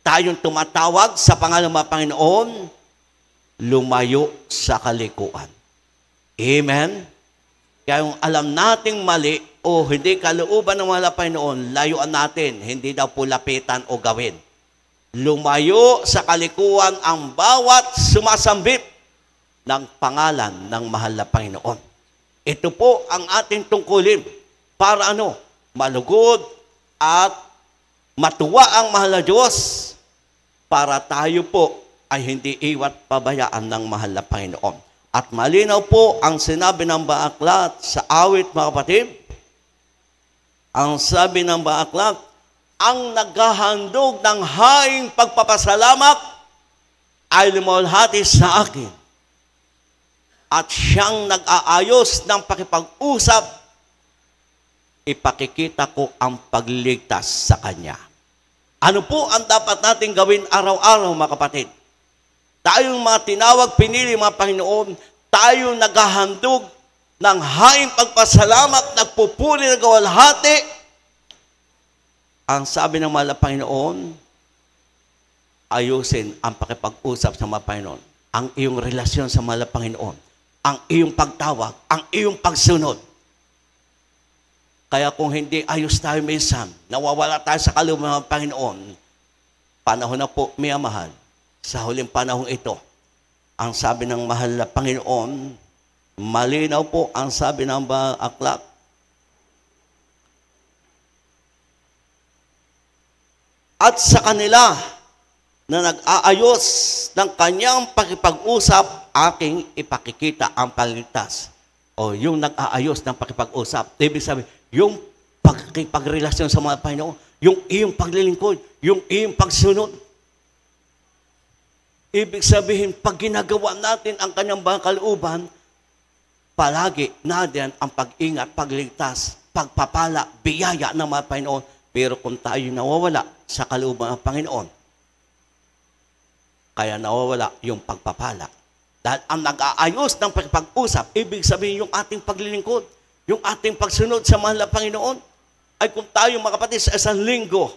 tayong tumatawag sa pangalan ng Panginoon, lumayo sa kalikuan. Amen? Kaya kung alam nating mali o hindi kalooban ng mga Panginoon, layuan natin, hindi daw po lapitan o gawin. Lumayo sa kalikuan ang bawat sumasambit ng pangalan ng mahal na Panginoon. Ito po ang ating tungkulin para ano? Malugod at matuwa ang mahal na Diyos para tayo po ay hindi iwat pabayaan ng mahal na Panginoon. At malinaw po ang sinabi ng Baaklat sa awit, mga kapatid. Ang sabi ng Baaklat, ang naghahandog ng haing pagpapasalamat ay lumalhati sa akin. At siyang nag-aayos ng pakipag-usap, ipakikita ko ang pagliligtas sa kanya. Ano po ang dapat natin gawin araw-araw, mga kapatid? Tayong mga tinawag, pinili, mga Panginoon, tayong naghahandog ng haing pagpasalamat, nagpupuri, nagawalhati. Ang sabi ng mahal na Panginoon, ayusin ang pakipag-usap sa mga Panginoon, ang iyong relasyon sa mahal na Panginoon, ang iyong pagtawag, ang iyong pagsunod. Kaya kung hindi ayos tayo minsan, nawawala tayo sa kalooban ng Panginoon, panahon na po, mga mahal, sa huling panahong ito, ang sabi ng mahal na Panginoon, malinaw po ang sabi ng Baaklat, at sa kanila na nag-aayos ng kanyang pakipag-usap, aking ipakikita ang paligtas. O yung nag-aayos ng pakipag-usap, ibig sabihin, yung pagrelasyon sa mga Panginoon, yung iyong paglilingkod, yung iyong pagsunod. Ibig sabihin, pag ginagawa natin ang kanyang mga kalooban, palagi natin ang pag-ingat, pagligtas, pagpapala, biyaya ng mga Panginoon. Pero kung tayo nawawala sa kalooban ng Panginoon, kaya nawawala yung pagpapala. Dahil ang nag-aayos ng pag-usap, ibig sabihin yung ating paglilingkod, yung ating pagsunod sa mahal na Panginoon, ay kung tayo, mga kapatid, sa isang linggo,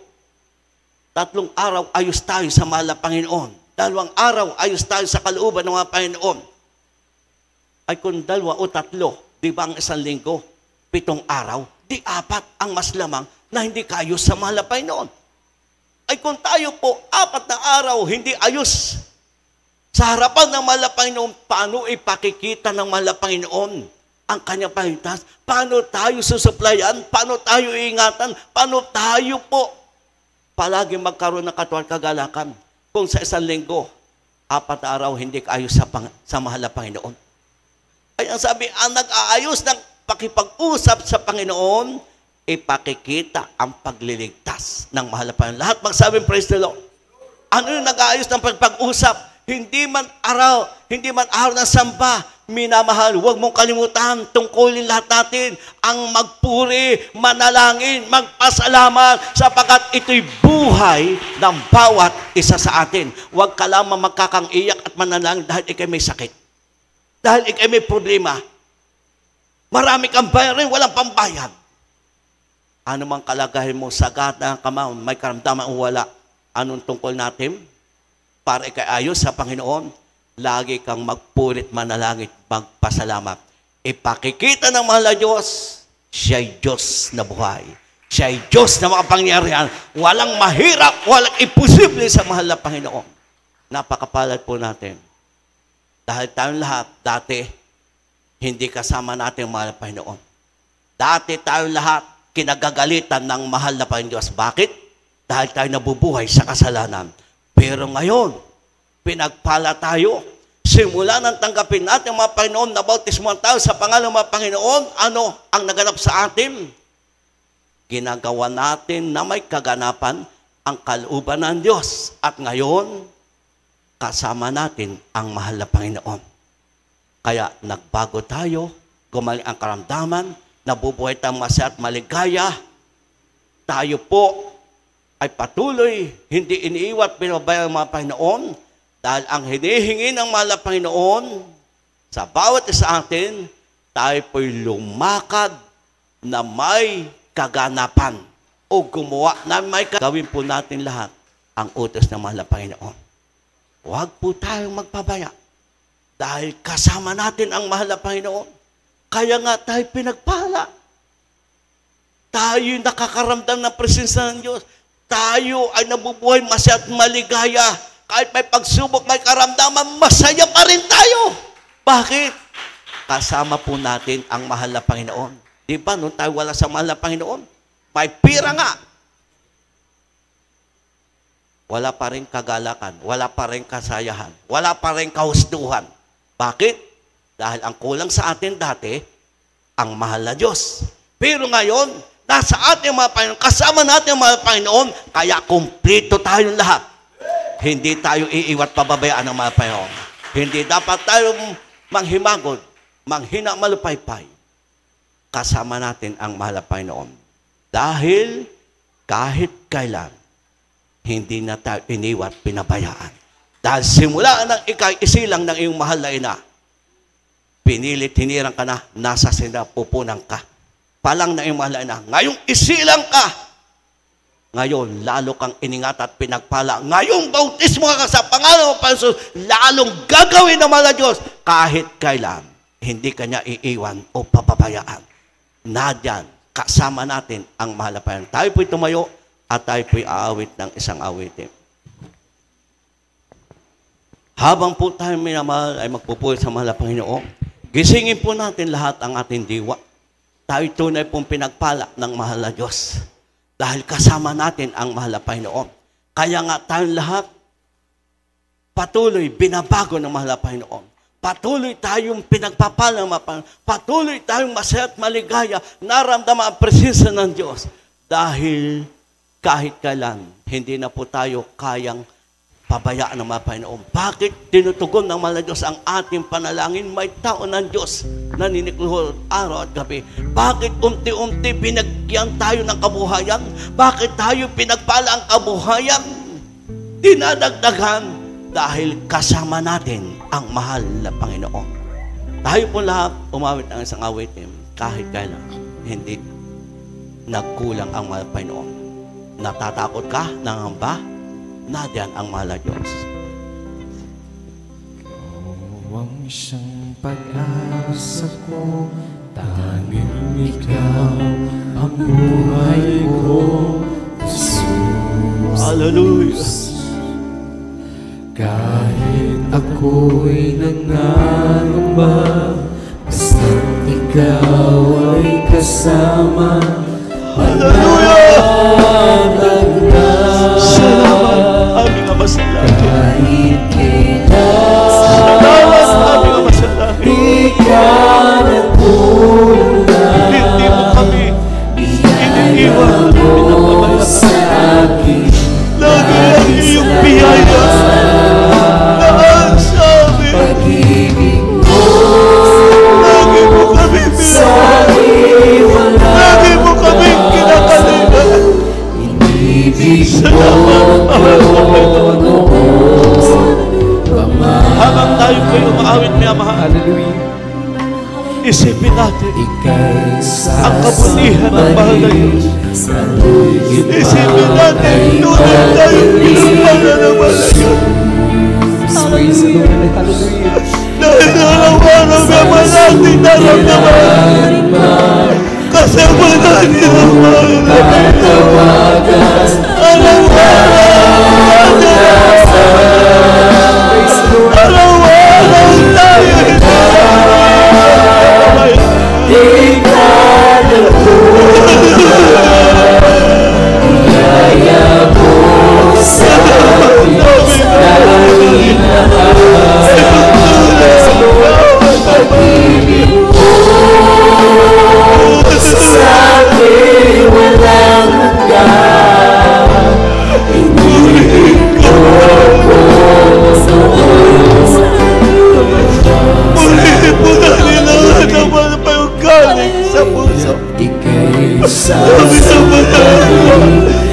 3 araw ayos tayo sa mahal na Panginoon, 2 araw ayos tayo sa kalooban ng mga Panginoon, ay kung 2 o 3, di ba ang isang linggo, 7 araw, di 4 ang mas lamang na hindi kaayos sa mahal na Panginoon. Ay kung tayo po 4 na araw hindi ayos sa harapan ng mahal na Panginoon, paano ipakikita ng mahal na Panginoon ang kanyang paligtas? Paano tayo susuplayan? Paano tayo iingatan? Paano tayo po palagi magkaroon ng katuwang kagalakan kung sa isang linggo 4 na araw hindi kaayos sa mahal na Panginoon? Ay ang sabi, ang nag-aayos ng pakipag-usap sa Panginoon, ipakikita ang pagliligtas ng mahal na Panginoon. Lahat magsabing, praise the Lord. Ano yung nag-aayos ng pag-usap? Hindi man araw ng samba, minamahal, huwag mong kalimutan, tungkulin lahat natin ang magpuri, manalangin, magpasalamat, sapagkat ito'y buhay ng bawat isa sa atin. Huwag ka lamang magkakang-iyak at manalangin dahil ikay may sakit. Dahil ikay may problema. Marami kang bayarin, walang pambayad. Ano mang kalagayan mo, sagada ka man, may karamdaman o wala, anong tungkol natin? Para ikay ayos sa Panginoon, lagi kang magpurit, manalangin, magpasalamat. Ipakikita ng mahal na Diyos, siya'y Diyos na buhay. Siya'y Diyos na makapangyarihan. Walang mahirap, walang imposible sa mahal na Panginoon. Napakapalad po natin. Dahil tayong lahat, dati, hindi kasama natin ang mahal na Panginoon. Dati tayong lahat, kinagagalitan ng mahal na Panginoon Diyos. Bakit? Dahil tayo nabubuhay sa kasalanan. Pero ngayon, pinagpala tayo. Simula nang tanggapin natin mga Panginoon, nabautismuhan tayo sa pangalan ng mga Panginoon, ano ang naganap sa atin? Ginagawa natin na may kaganapan ang kalooban ng Diyos. At ngayon, kasama natin ang mahal na Panginoon. Kaya nagbago tayo, gumaling ang karamdaman, nabubuhay tayong masaya at maligaya. Tayo po ay patuloy, hindi iniiwat, pinabayaan ng mga Panginoon. Dahil ang hinihingi ng mahal na Panginoon sa bawat isa atin, tayo po'y lumakad na may kaganapan o gumawa na may gawin po natin lahat ang utos ng mahal na Panginoon. Huwag po tayong magpabaya dahil kasama natin ang mahal na Panginoon. Kaya nga tayo pinagpala. Tayo nakakaramdam ng presensya ng Diyos. Tayo ay nabubuhay masaya at maligaya. Kahit may pagsubok, may karamdaman, masaya pa rin tayo. Bakit? Kasama po natin ang mahal na Panginoon. Di ba, nung tayo wala sa mahal na Panginoon, may pira nga. Wala pa rin kagalakan, wala pa rin kasayahan, wala pa rin kahusduhan. Bakit? Dahil ang kulang sa atin dati, ang mahal na Diyos. Pero ngayon, nasa ating mga Panginoon, kasama natin ang mga Panginoon, kaya kumplito tayong lahat. Hindi tayo iiwat pababayaan ng mga Panginoon. Hindi dapat tayo manghimagod, manghina malupaypay. Kasama natin ang mahal na Panginoon. Dahil kahit kailan, hindi na tayo iniwat pinabayaan. Dahil simula ng isilang ng iyong mahal na ina, pinilit, hinirang ka na, nasa sinapupunan ka. Palang na iyong mahal na ina. Ngayong isilang ka, ngayon, lalo kang iningat at pinagpala. Ngayong bautismo ka sa pangalan ng Panginoon, lalong gagawin ng mahal na Diyos kahit kailan. Hindi ka niya iiwan o papabayaan. Nadyan, kasama natin ang mahal na Panginoon. Tayo po'y tumayo at tayo po'y aawit ng isang awitin. Habang po tayo minamahal ay magpupuri sa mahal na Panginoon, gisingin po natin lahat ang ating diwa. Tayo tunay pong pinagpala ng mahal na Diyos. Dahil kasama natin ang mahal na Panginoon. Kaya nga tayong lahat, patuloy binabago ng mahal na Panginoon. Patuloy tayong pinagpapala ng mahal na Panginoon. Patuloy tayong masaya at maligaya, naramdaman ang presensya ng Diyos. Dahil kahit kailan, hindi na po tayo kayang pabayaan ng mga Panginoon. Bakit tinutugon ng mahal na Diyos ang ating panalangin? May tao ng Diyos na ninikluhod araw at gabi. Bakit unti-unti binagyan tayo ng kabuhayan? Bakit tayo pinagpala ang kabuhayan? Dinadagdagan dahil kasama natin ang mahal na Panginoon. Tayo po lahat umawit ang isang awitin kahit kailan hindi nagkulang ang mahal na Panginoon. Natatakot ka, nangamba? Nadyan ang mahal na Diyos. Ikaw ang siyang pag-asa ko, tanging ikaw ang buhay ko, Jesus. Hallelujah. Kahit ako'y nangangamba, basta't ikaw ay kasama. Hallelujah! Salamat, aming Ama sa langit. Kahit kailan, Salamat, aming Ama sa langit. ikaw nagpunan. Hindi mo kami iniiwan, pinapabayaan. Sa akin, Lagi ang iyong biyaya. Lahat sa amin. pag-ibig mo. Isipin natin Ika'y ang kabutihan ng mahal na Diyos. Isipin natin, tunay tayong pinagpala ng mahal na Diyos. Praise the Lord. Hallelujah. Dahil araw-araw naman natin naramdaman kasama natin ang mahal na Diyos. Araw-araw tayo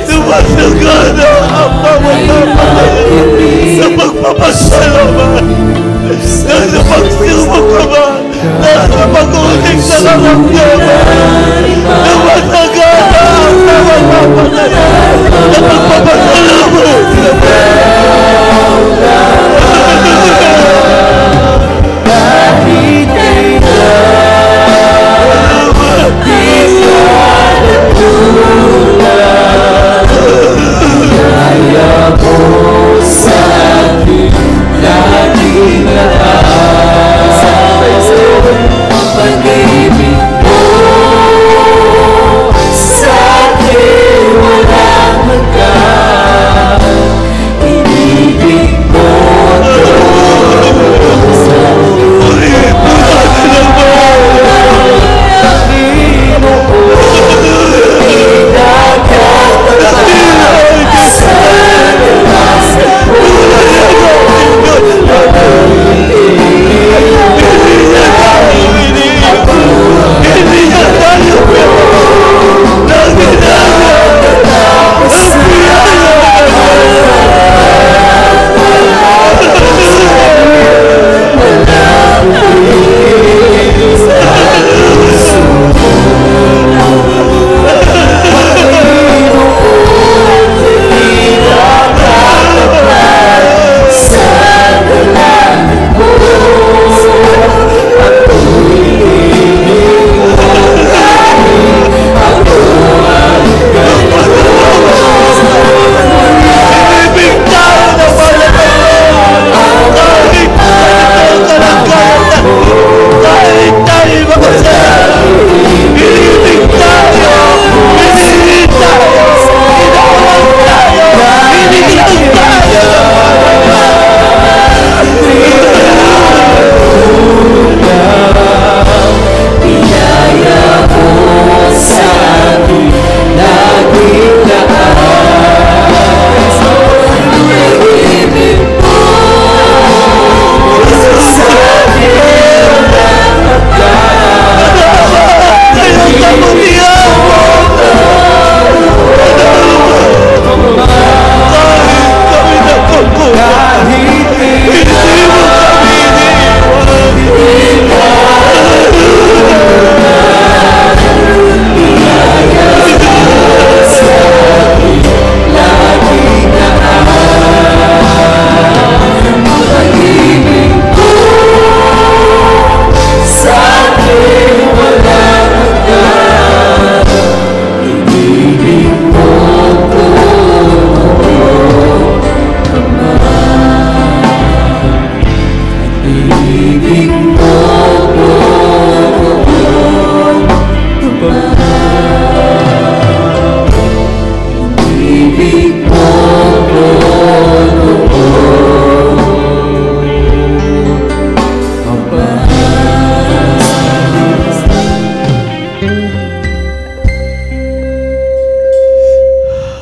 Tumasagana ang pamamahay sa pagpapasalamat, nasa pagsimukaman, nasa pag-uling sa karamdaman, tumasagana ang pamamahay sa pagpapasalamat.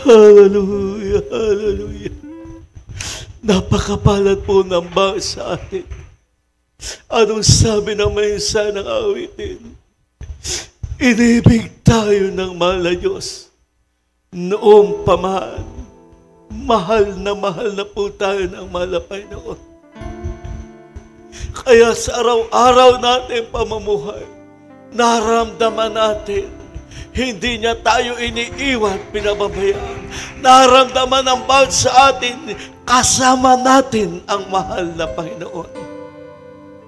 Hallelujah, hallelujah. Napakapalad po ng bawat sa atin. Anong sabi ng mensahe ng awitin? Inibig tayo ng mahal na Diyos. Noong pamaan, mahal na po tayo ng mahal na Panginoon. Kaya sa araw-araw natin pamumuhay, Naramdaman natin, hindi niya tayo iniiwan, pinababayaan. Naramdaman ng bawat sa atin, kasama natin ang mahal na Panginoon.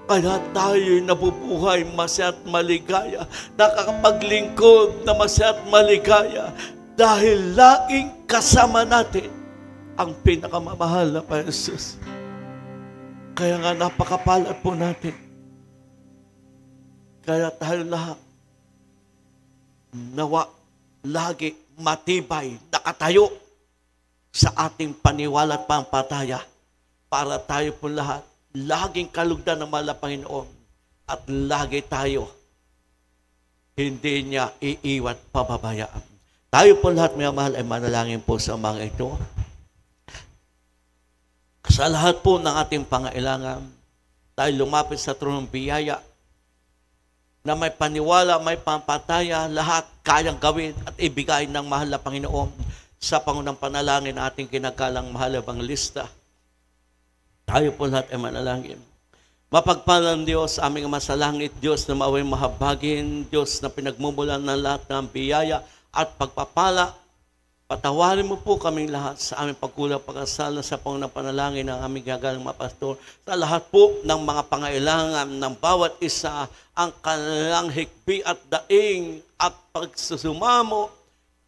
Kaya tayo'y nabubuhay masaya at maligaya, nakakapaglingkod na masaya at maligaya, dahil laging kasama natin ang pinakamamahal na Panginoon Jesus. Kaya nga napakapalad po natin. Kaya tayo lahat, nawa lagi matibay, nakatayo sa ating paniwala at pampataya, para tayo po lahat laging kalugdan ng mahal na Panginoon, at lagi tayo hindi niya iiwan, pababayaan. Tayo po lahat, mga mahal, ay manalangin po sa mga ito. Sa lahat po ng ating pangailangan, tayo lumapit sa tronong biyaya na may paniwala, may pampataya, lahat kayang gawin at ibigay ng mahal na Panginoon sa pangunang panalangin na ating kinagalang mahal na Evangelista. Tayo po lahat ay manalangin. Mapagpalang Diyos, aming Ama sa langit, Diyos na maaway mahabagin, Diyos na pinagmumulan ng lahat ng biyaya at pagpapala. Patawarin mo po kaming lahat sa aming pagkulang pagkasala sa pangunang panalangin ng aming gagalang mga pastor. Sa lahat po ng mga pangailangan ng bawat isa, ang kanilang hikbi at daing at pagsusumamo,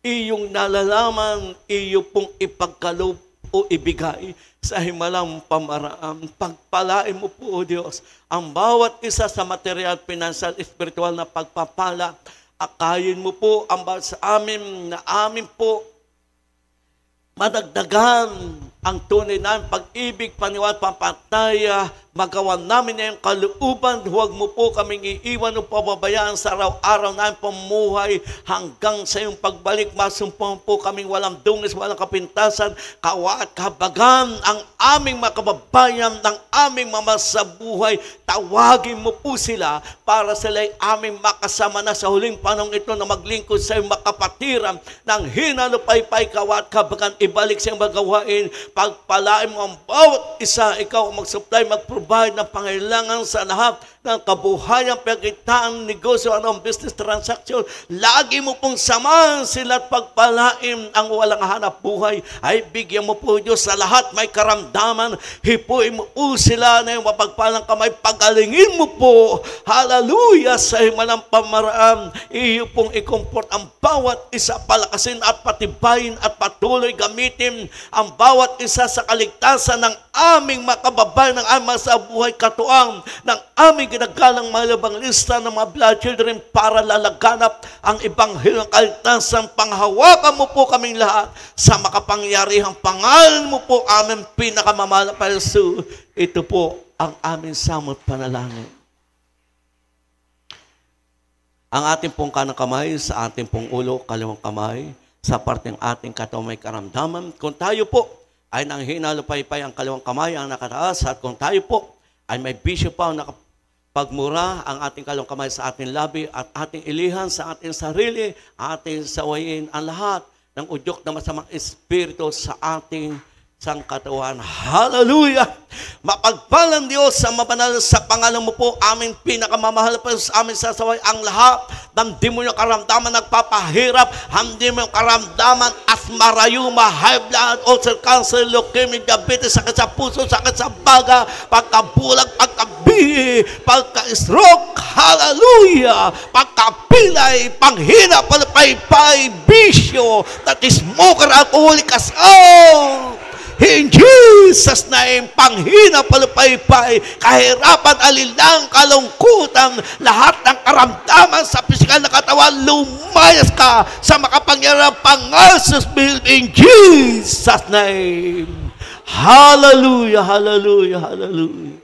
iyong nalalaman, iyo pong ipagkaloob o ibigay sa himalang pamaraan. Pagpalain mo po, O Diyos, ang bawat isa sa material, financial, spiritual na pagpapala. Akayin mo po ang bawat sa amin na amin po madagdagan ang tunay na pag-ibig, paniwala, pampataya, magawan namin na yung kalooban. Huwag mo po kaming iiwan o pababayaan sa araw-araw na pamuhay hanggang sa iyong pagbalik. Masumpong po kaming walang dungis, walang kapintasan, kawa at kabagan ang aming mga kababayan ng aming mama sa buhay. Tawagin mo po sila para sila'y aming makasama na sa huling panahon ito na maglingkod sa iyong makapatiran ng hinalupaypay, kawa at kabagan. Ibalik sa iyong magawain. Pagpalain mo ang bawat isa, ikaw mag-supply, mag-provide ng pangailangan sa lahat ng kabuhayan, pagkitaan, negosyo, anong business transaction. Lagi mo pong samahan sila at pagpalain ang walang hanap buhay. Ay bigyan mo po, Diyos, sa lahat may karamdaman. Hipuin mo po sila na yung mapagpalang kamay. Pagalingin mo po, hallelujah, sa himalang pamaraan. Iyo pong i-comfort ang bawat isa, palakasin at patibayin at patuloy gamitin ang bawat isa sa kaligtasan ng aming mga kababayan, ng aming sa buhay katuang, ng aming ginagalang mga Evangelista ng mga blood children para lalaganap ang Ebanghelyo ng kaligtasan. Panghawakan mo po kaming lahat sa makapangyarihang pangalan mo po, aming pinakamamahal na Panginoon. Ito po ang aming samot panalangin. Ang ating pong kanang kamay sa ating pong ulo, kaliwang kamay, sa parteng ating katawan may karamdaman. Kung tayo po ay nang hinalupaypay ang kaliwang kamay ang nakataas, at kung tayo po ay may bisyo pa o nakapagmura ang ating kaliwang kamay sa ating labi at ating ilihan sa ating sarili, ating sawayin ang lahat ng udyok na masamang espiritu sa ating sangkatawan. Hallelujah! Mapagpalang Diyos sa mabanal sa pangalan mo po, aming pinakamamahal pa sa aming sasaway ang lahat ng di mo yung karamdaman nagpapahirap, hindi mo yung karamdaman asma, rayuma, high blood, ulcer, cancer, leukemia, diabetes, sakit sa puso, sakit sa baga, pagkabulag, pagkabihi, pagka-stroke, hallelujah, pagkapilay, panghina, palapaypay, bisyo, that is smoker, alcoholic as all. In Jesus' name, panghina, palupaypay, kahirapan, alilang, kalungkutan, lahat ng karamdaman sa pisikal na katawan, lumayas ka sa makapangyarang pangasos in Jesus' name. Hallelujah, hallelujah, hallelujah.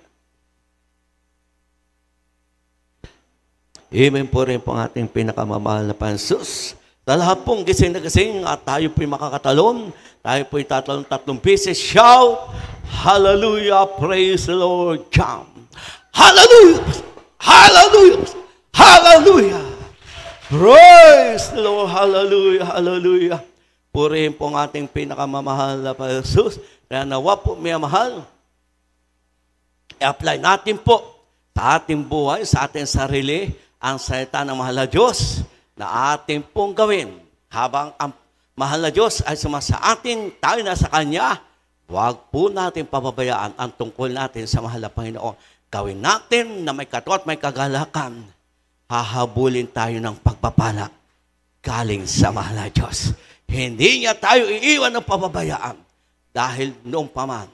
Amen po rin po ang ating pinakamamahal na Panginoon. Sa lahat pong gising na gising at tayo po'y makakatalon, tayo po'y tatalon 3 beses. Shout, hallelujah, praise the Lord, jump. Hallelujah, hallelujah, hallelujah. Praise the Lord, hallelujah, hallelujah. Purihin po ang ating pinakamamahal na Panginoon. Kaya nawa po, may mahal, i-apply natin po sa ating buhay, sa ating sarili, ang salita ng mahal na Diyos na ating pong gawin. Habang ang mahal na Diyos ay sumasa atin, tayo na sa Kanya, huwag po natin pababayaan ang tungkol natin sa mahal na Panginoon. Gawin natin na may katuwa at may kagalakan. Hahabulin tayo ng pagpapala galing sa mahal na Diyos. Hindi niya tayo iiwan ng pababayaan dahil noong paman,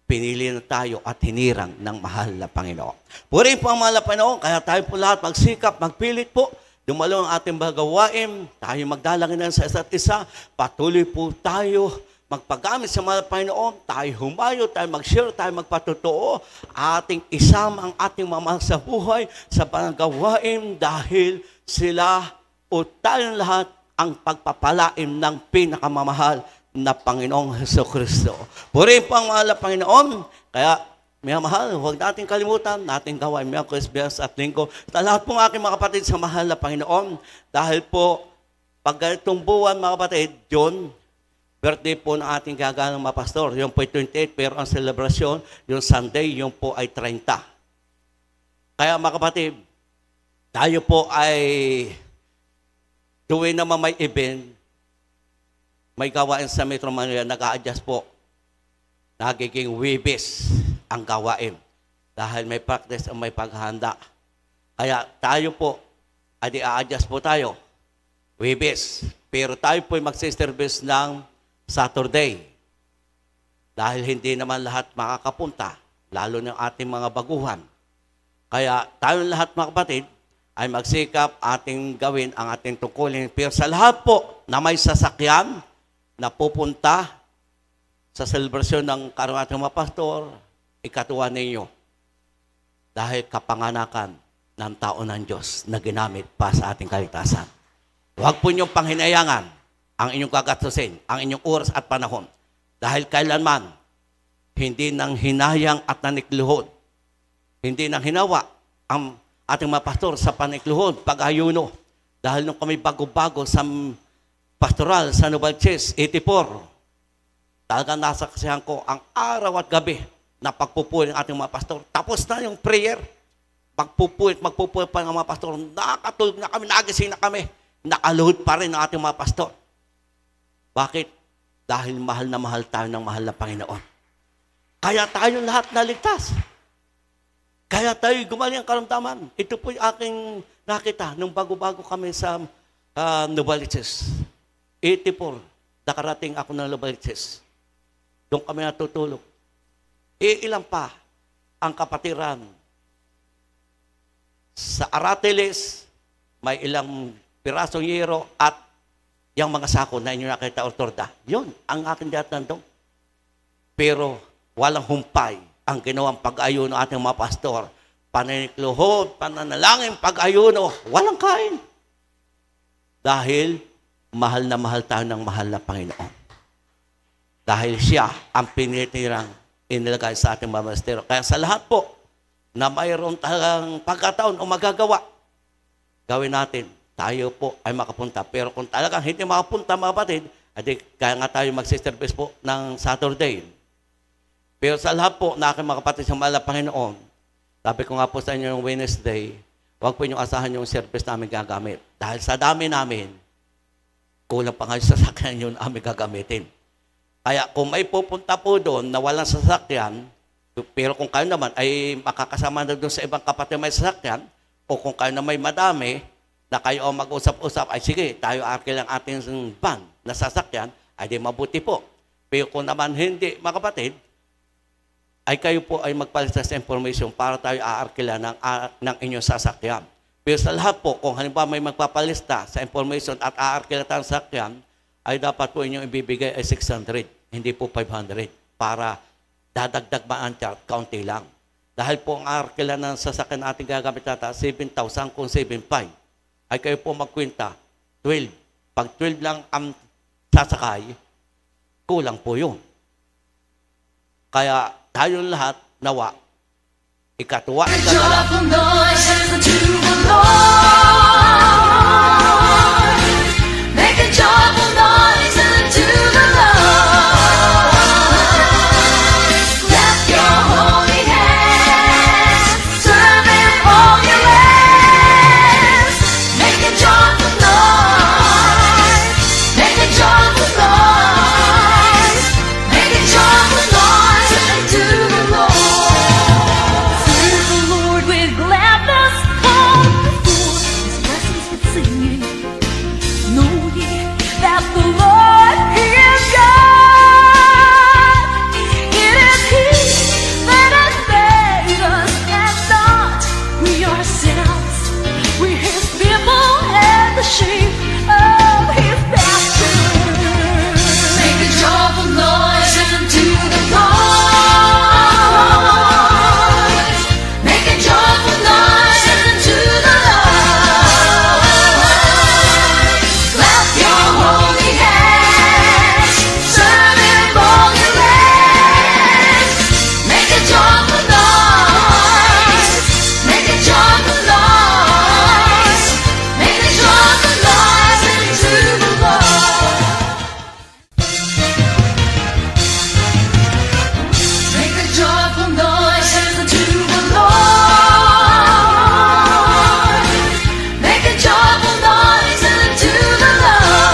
pinili na tayo at hinirang ng mahal na Panginoon. Purihin po ang mahal na Panginoon, kaya tayo po lahat magsikap, magpilit po, dumalo ang ating gawain, tayo magdalangin sa isa't isa, patuloy po tayo magpagamit sa mahal na Panginoon, tayo humayo, tayo mag-share, tayo magpatotoo, ating isama ang ating mamahal sa buhay, sa gawain, dahil sila o tayong lahat ang pagpapalain ng pinakamamahal na Panginoong Jesucristo. Purihin po ang mahal na Panginoon. Kaya, may mahal, huwag natin kalimutan, natin gawain Miyerkules, Biyernes at Linggo. Sa lahat po ng aking mga kapatid sa mahal na Panginoon, dahil po, pag ganitong buwan mga kapatid, June, birthday po ng ating gagalang mga pastor. Yung po ay 28, pero ang celebration, yung Sunday, yung po ay 30. Kaya mga kapatid, tayo po ay tuwing naman may event, may gawain sa Metro Manila, nag-a-adjust po. Nagiging Webes ang gawain. Dahil may practice o may paghahanda. Kaya tayo po, ay a-adjust po tayo. Webes. Pero tayo po ay magsiservice ng Saturday. Dahil hindi naman lahat makakapunta, lalo ng ating mga baguhan. Kaya tayo lahat mga kapatid, ay magsikap ating gawin ang ating tungkulin. Pero sa lahat po na may sasakyan na pupunta sa celebration ng karuan ng mga pastor, ikatuwa ninyo. Dahil kapanganakan ng tao ng Diyos na ginamit pa sa ating kaligtasan. Huwag po niyong panghinayangan ang inyong gagastusin, ang inyong oras at panahon. Dahil kailanman, hindi nang hinayang at nanikluhod. Hindi nang hinawa ang ating mga pastor sa panikluhod, pag-ayuno. Dahil nung kami bago-bago sa pastoral sa Novaliches, 84, talagang nasaksihan ko ang araw at gabi na pagpupulit ng ating mga pastor. Tapos na yung prayer. Magpupulit pa ng mga pastor. Nakatulog na kami, nagising na kami. Nakaluhod pa rin ang ating mga pastor. Bakit? Dahil mahal na mahal tayo ng mahal na Panginoon. Kaya tayo lahat naligtas. Kaya tayo gumaling ang karamdaman. Ito po yung aking nakita nung bago-bago kami sa Novaliches. 84, nakarating ako ng Novaliches. Doon kami natutulog. Ilan pa ang kapatiran. Sa Aratiles, may ilang pirasong yero at yung mga sako na inyo nakita o torda. Yun, ang aking datandong. Pero walang humpay ang ginawang pag-ayuno ating mga pastor. Pananikluhod, pananalangin, pag-ayuno, walang kain. Dahil mahal na mahal tayo ng mahal na Panginoon. Dahil siya ang pinitirang inilagay sa ating mga maestro. Kaya sa lahat po na mayroon talagang pagkataon o magagawa, gawin natin. Tayo po ay makapunta. Pero kung talagang hindi makapunta mga kapatid, kaya nga tayo magsiservice po ng Saturday. Pero sa lahat po na aking mga kapatid sa mahal na Panginoon, sabi ko nga po sa inyo yung Wednesday, huwag po inyong asahan yung service namin gagamit. Dahil sa dami namin, kulang pa nga yung sasakyan yun namin gagamitin. Kaya kung may pupunta po doon na walang sasakyan, pero kung kayo naman ay makakasama na doon sa ibang kapatid may sasakyan, o kung kayo na may madami, na kayo mag-usap-usap, ay sige, tayo arkil ang ating van na sasakyan, ay di mabuti po. Pero kung naman hindi, mga kapatid, ay kayo po ay magpalista sa information para tayo aarkila ng inyong sasakyan. Pero sa lahat po, kung halimbawa may magpapalista sa information at aarkila tayo sa sasakyan, ay dapat po inyong ibibigay ay 600, hindi po 500, para dadagdag maantya, kaunti lang. Dahil po ang aarkila ng sasakyan natin gagamit nata, 7,000 kung 7,500, ay kayo po magkwenta, 12. Pag 12 lang ang sasakay, kulang po yun. Kaya tayo lahat nawa, ikatuwa, Joyful noise unto the Lord. Make a joyful noise unto the Lord. Clap your holy hands, serve Him all your ways. sheep of his pasture. Make a joyful noise unto the Lord. Make a joyful noise unto the Lord. Clap your holy hands, serve him all your lands. Make a joyful noise. Make a joyful noise. Make a joyful noise unto the Lord. Make a joyful noise unto the Lord. Make a joyful noise unto the Lord.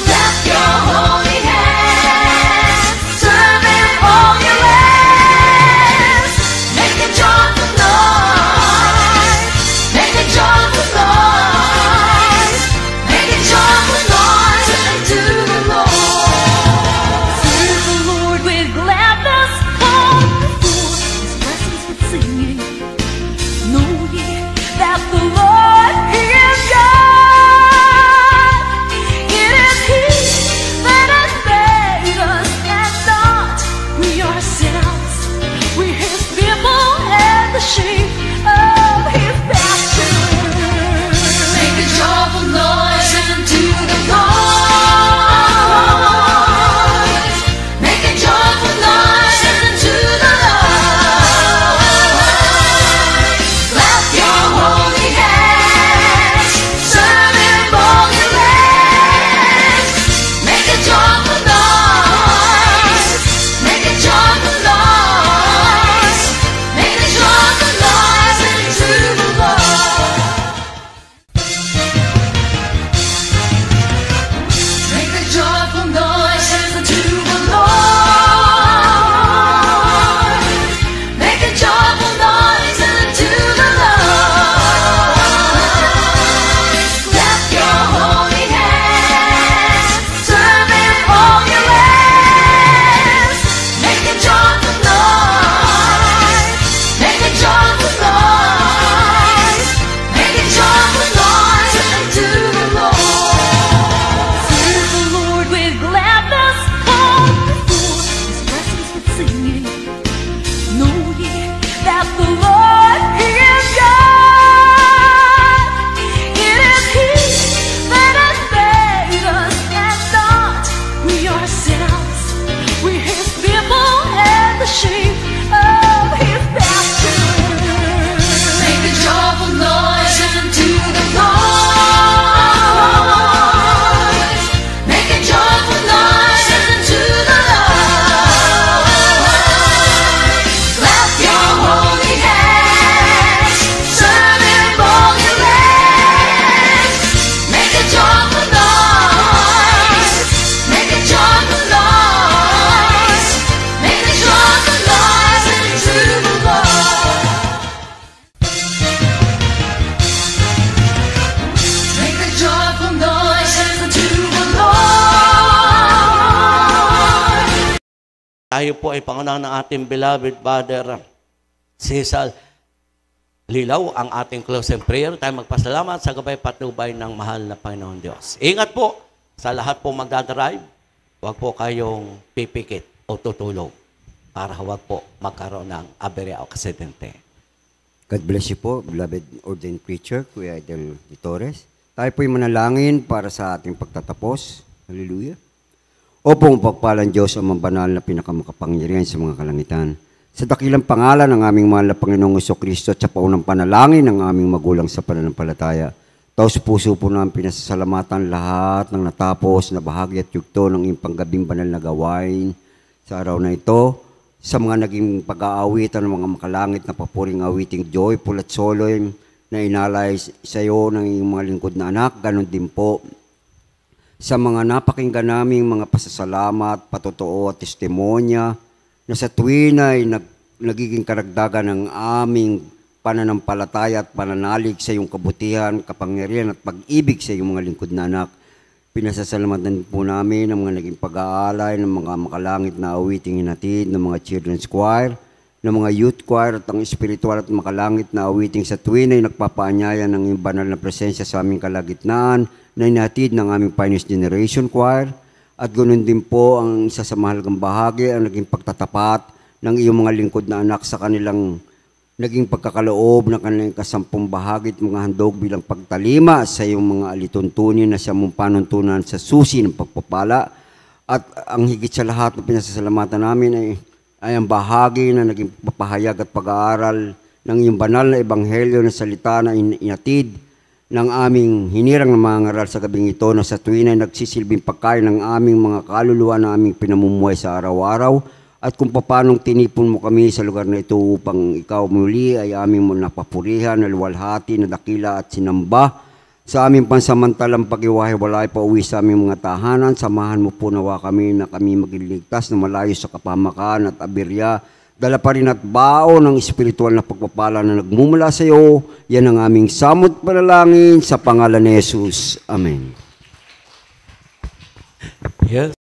Clap your holy hands, serve him all your lands. Make a joyful noise. Make a joyful noise. Make a joyful noise unto the Lord. Serve the Lord with gladness, come before his presence with singing. Know ye that the Lord He is God. It is He that has made us and not we ourselves. We're His people and the sheep of His pasture. Make a joyful noise unto the Lord. Make a joyful noise unto the Lord. Clap your holy hands, serve him all your lands. Make a joyful noise. Make a joyful noise. Make a joyful noise unto the Lord. Make a joyful noise unto the Lord. Make a joyful noise unto the Lord. Clap your holy hands, serve him all your lands. Make a joyful noise. Make a joyful noise. Make a joyful noise unto the Lord. Serve the Lord with gladness, come before his presence with singing. Know ye that the Lord He is God. It is He that has made us and not we ourselves. We're His people and the sheep of His pasture. Make a joyful noise unto the Lord. Make a joyful noise unto the Lord. Clap your holy hands, serve him all your lands. Make a joyful noise. Make a joyful noise. Make a joyful noise unto the Lord. Make a joyful noise unto the Lord. Tayo po ay pangunahan ng ating beloved Father Cecil Lilaw, ang ating closing prayer. Tayo magpasalamat sa gabay patnubay ng mahal na Panginoon Diyos. Ingat po sa lahat po magdadrive. Huwag po kayong pipikit o tutulog para huwag po magkaroon ng aberya o aksidente. God bless you po, beloved ordained preacher, Kuya Idol de Torres. Tayo po'y manalangin para sa ating pagtatapos. Hallelujah. Opo, pagpalang Diyos ang mabanal na pinakamakapangyarihan sa mga kalangitan. Sa dakilang pangalan ng aming mahal na Panginoong Jesucristo at sa paunang panalangin ng aming magulang sa pananampalataya, taos puso po namin pinasasalamatan lahat ng natapos na bahagi at yugto ng iyong panggabing banal na gawain sa araw na ito, sa mga naging pag-aawitan ng mga makalangit na papuring awiting joyful at solemn na inalay sa iyo ng iyong mga lingkod na anak, ganon din po sa mga napakinggan naming mga pasasalamat, patotoo at testimonya na sa tuwin ay nagiging karagdagan ng aming pananampalataya at pananalig sa iyong kabutihan, kapangyarihan at pag-ibig sa iyong mga lingkod na anak. Pinasasalamatan po namin ang mga naging pag-aalay ng mga makalangit na awiting hinatid ng mga children's choir ng mga youth choir at ang espiritual at makalangit na awiting sa tuwin ay nagpapaanyaya ng iyong banal na presensya sa aming kalagitnaan na inahatid ng aming Pioneers Generation Choir. At ganoon din po ang isa sa mahalagang bahagi ang naging pagtatapat ng iyong mga lingkod na anak sa kanilang naging pagkakaloob ng kanilang kasampung bahagi at mga handog bilang pagtalima sa iyong mga alituntunin na siya mong panuntunan sa susi ng pagpapala. At ang higit sa lahat na pinasasalamatan namin ay ang bahagi na naging papahayag at pag-aaral ng iyong banal na ebanghelyo na salita na inatid ng aming hinirang na mga ngaral sa gabing ito na sa tuwin ay nagsisilbing pagkain ng aming mga kaluluwa na aming pinamumuhay sa araw-araw at kung paanong tinipon mo kami sa lugar na ito upang ikaw muli ay aming mo napapurihan, naluwalhati, nadakila at sinamba sa aming pansamantalang pag-iwahiwalay pa uwi sa aming mga tahanan. Samahan mo po nawa kami na kami magiligtas na malayo sa kapamakan at aberya. Dala pa rin at bao ng espiritual na pagpapala na nagmumula sa iyo. Yan ang aming samot panalangin sa pangalan ni Jesus. Amen. Yes.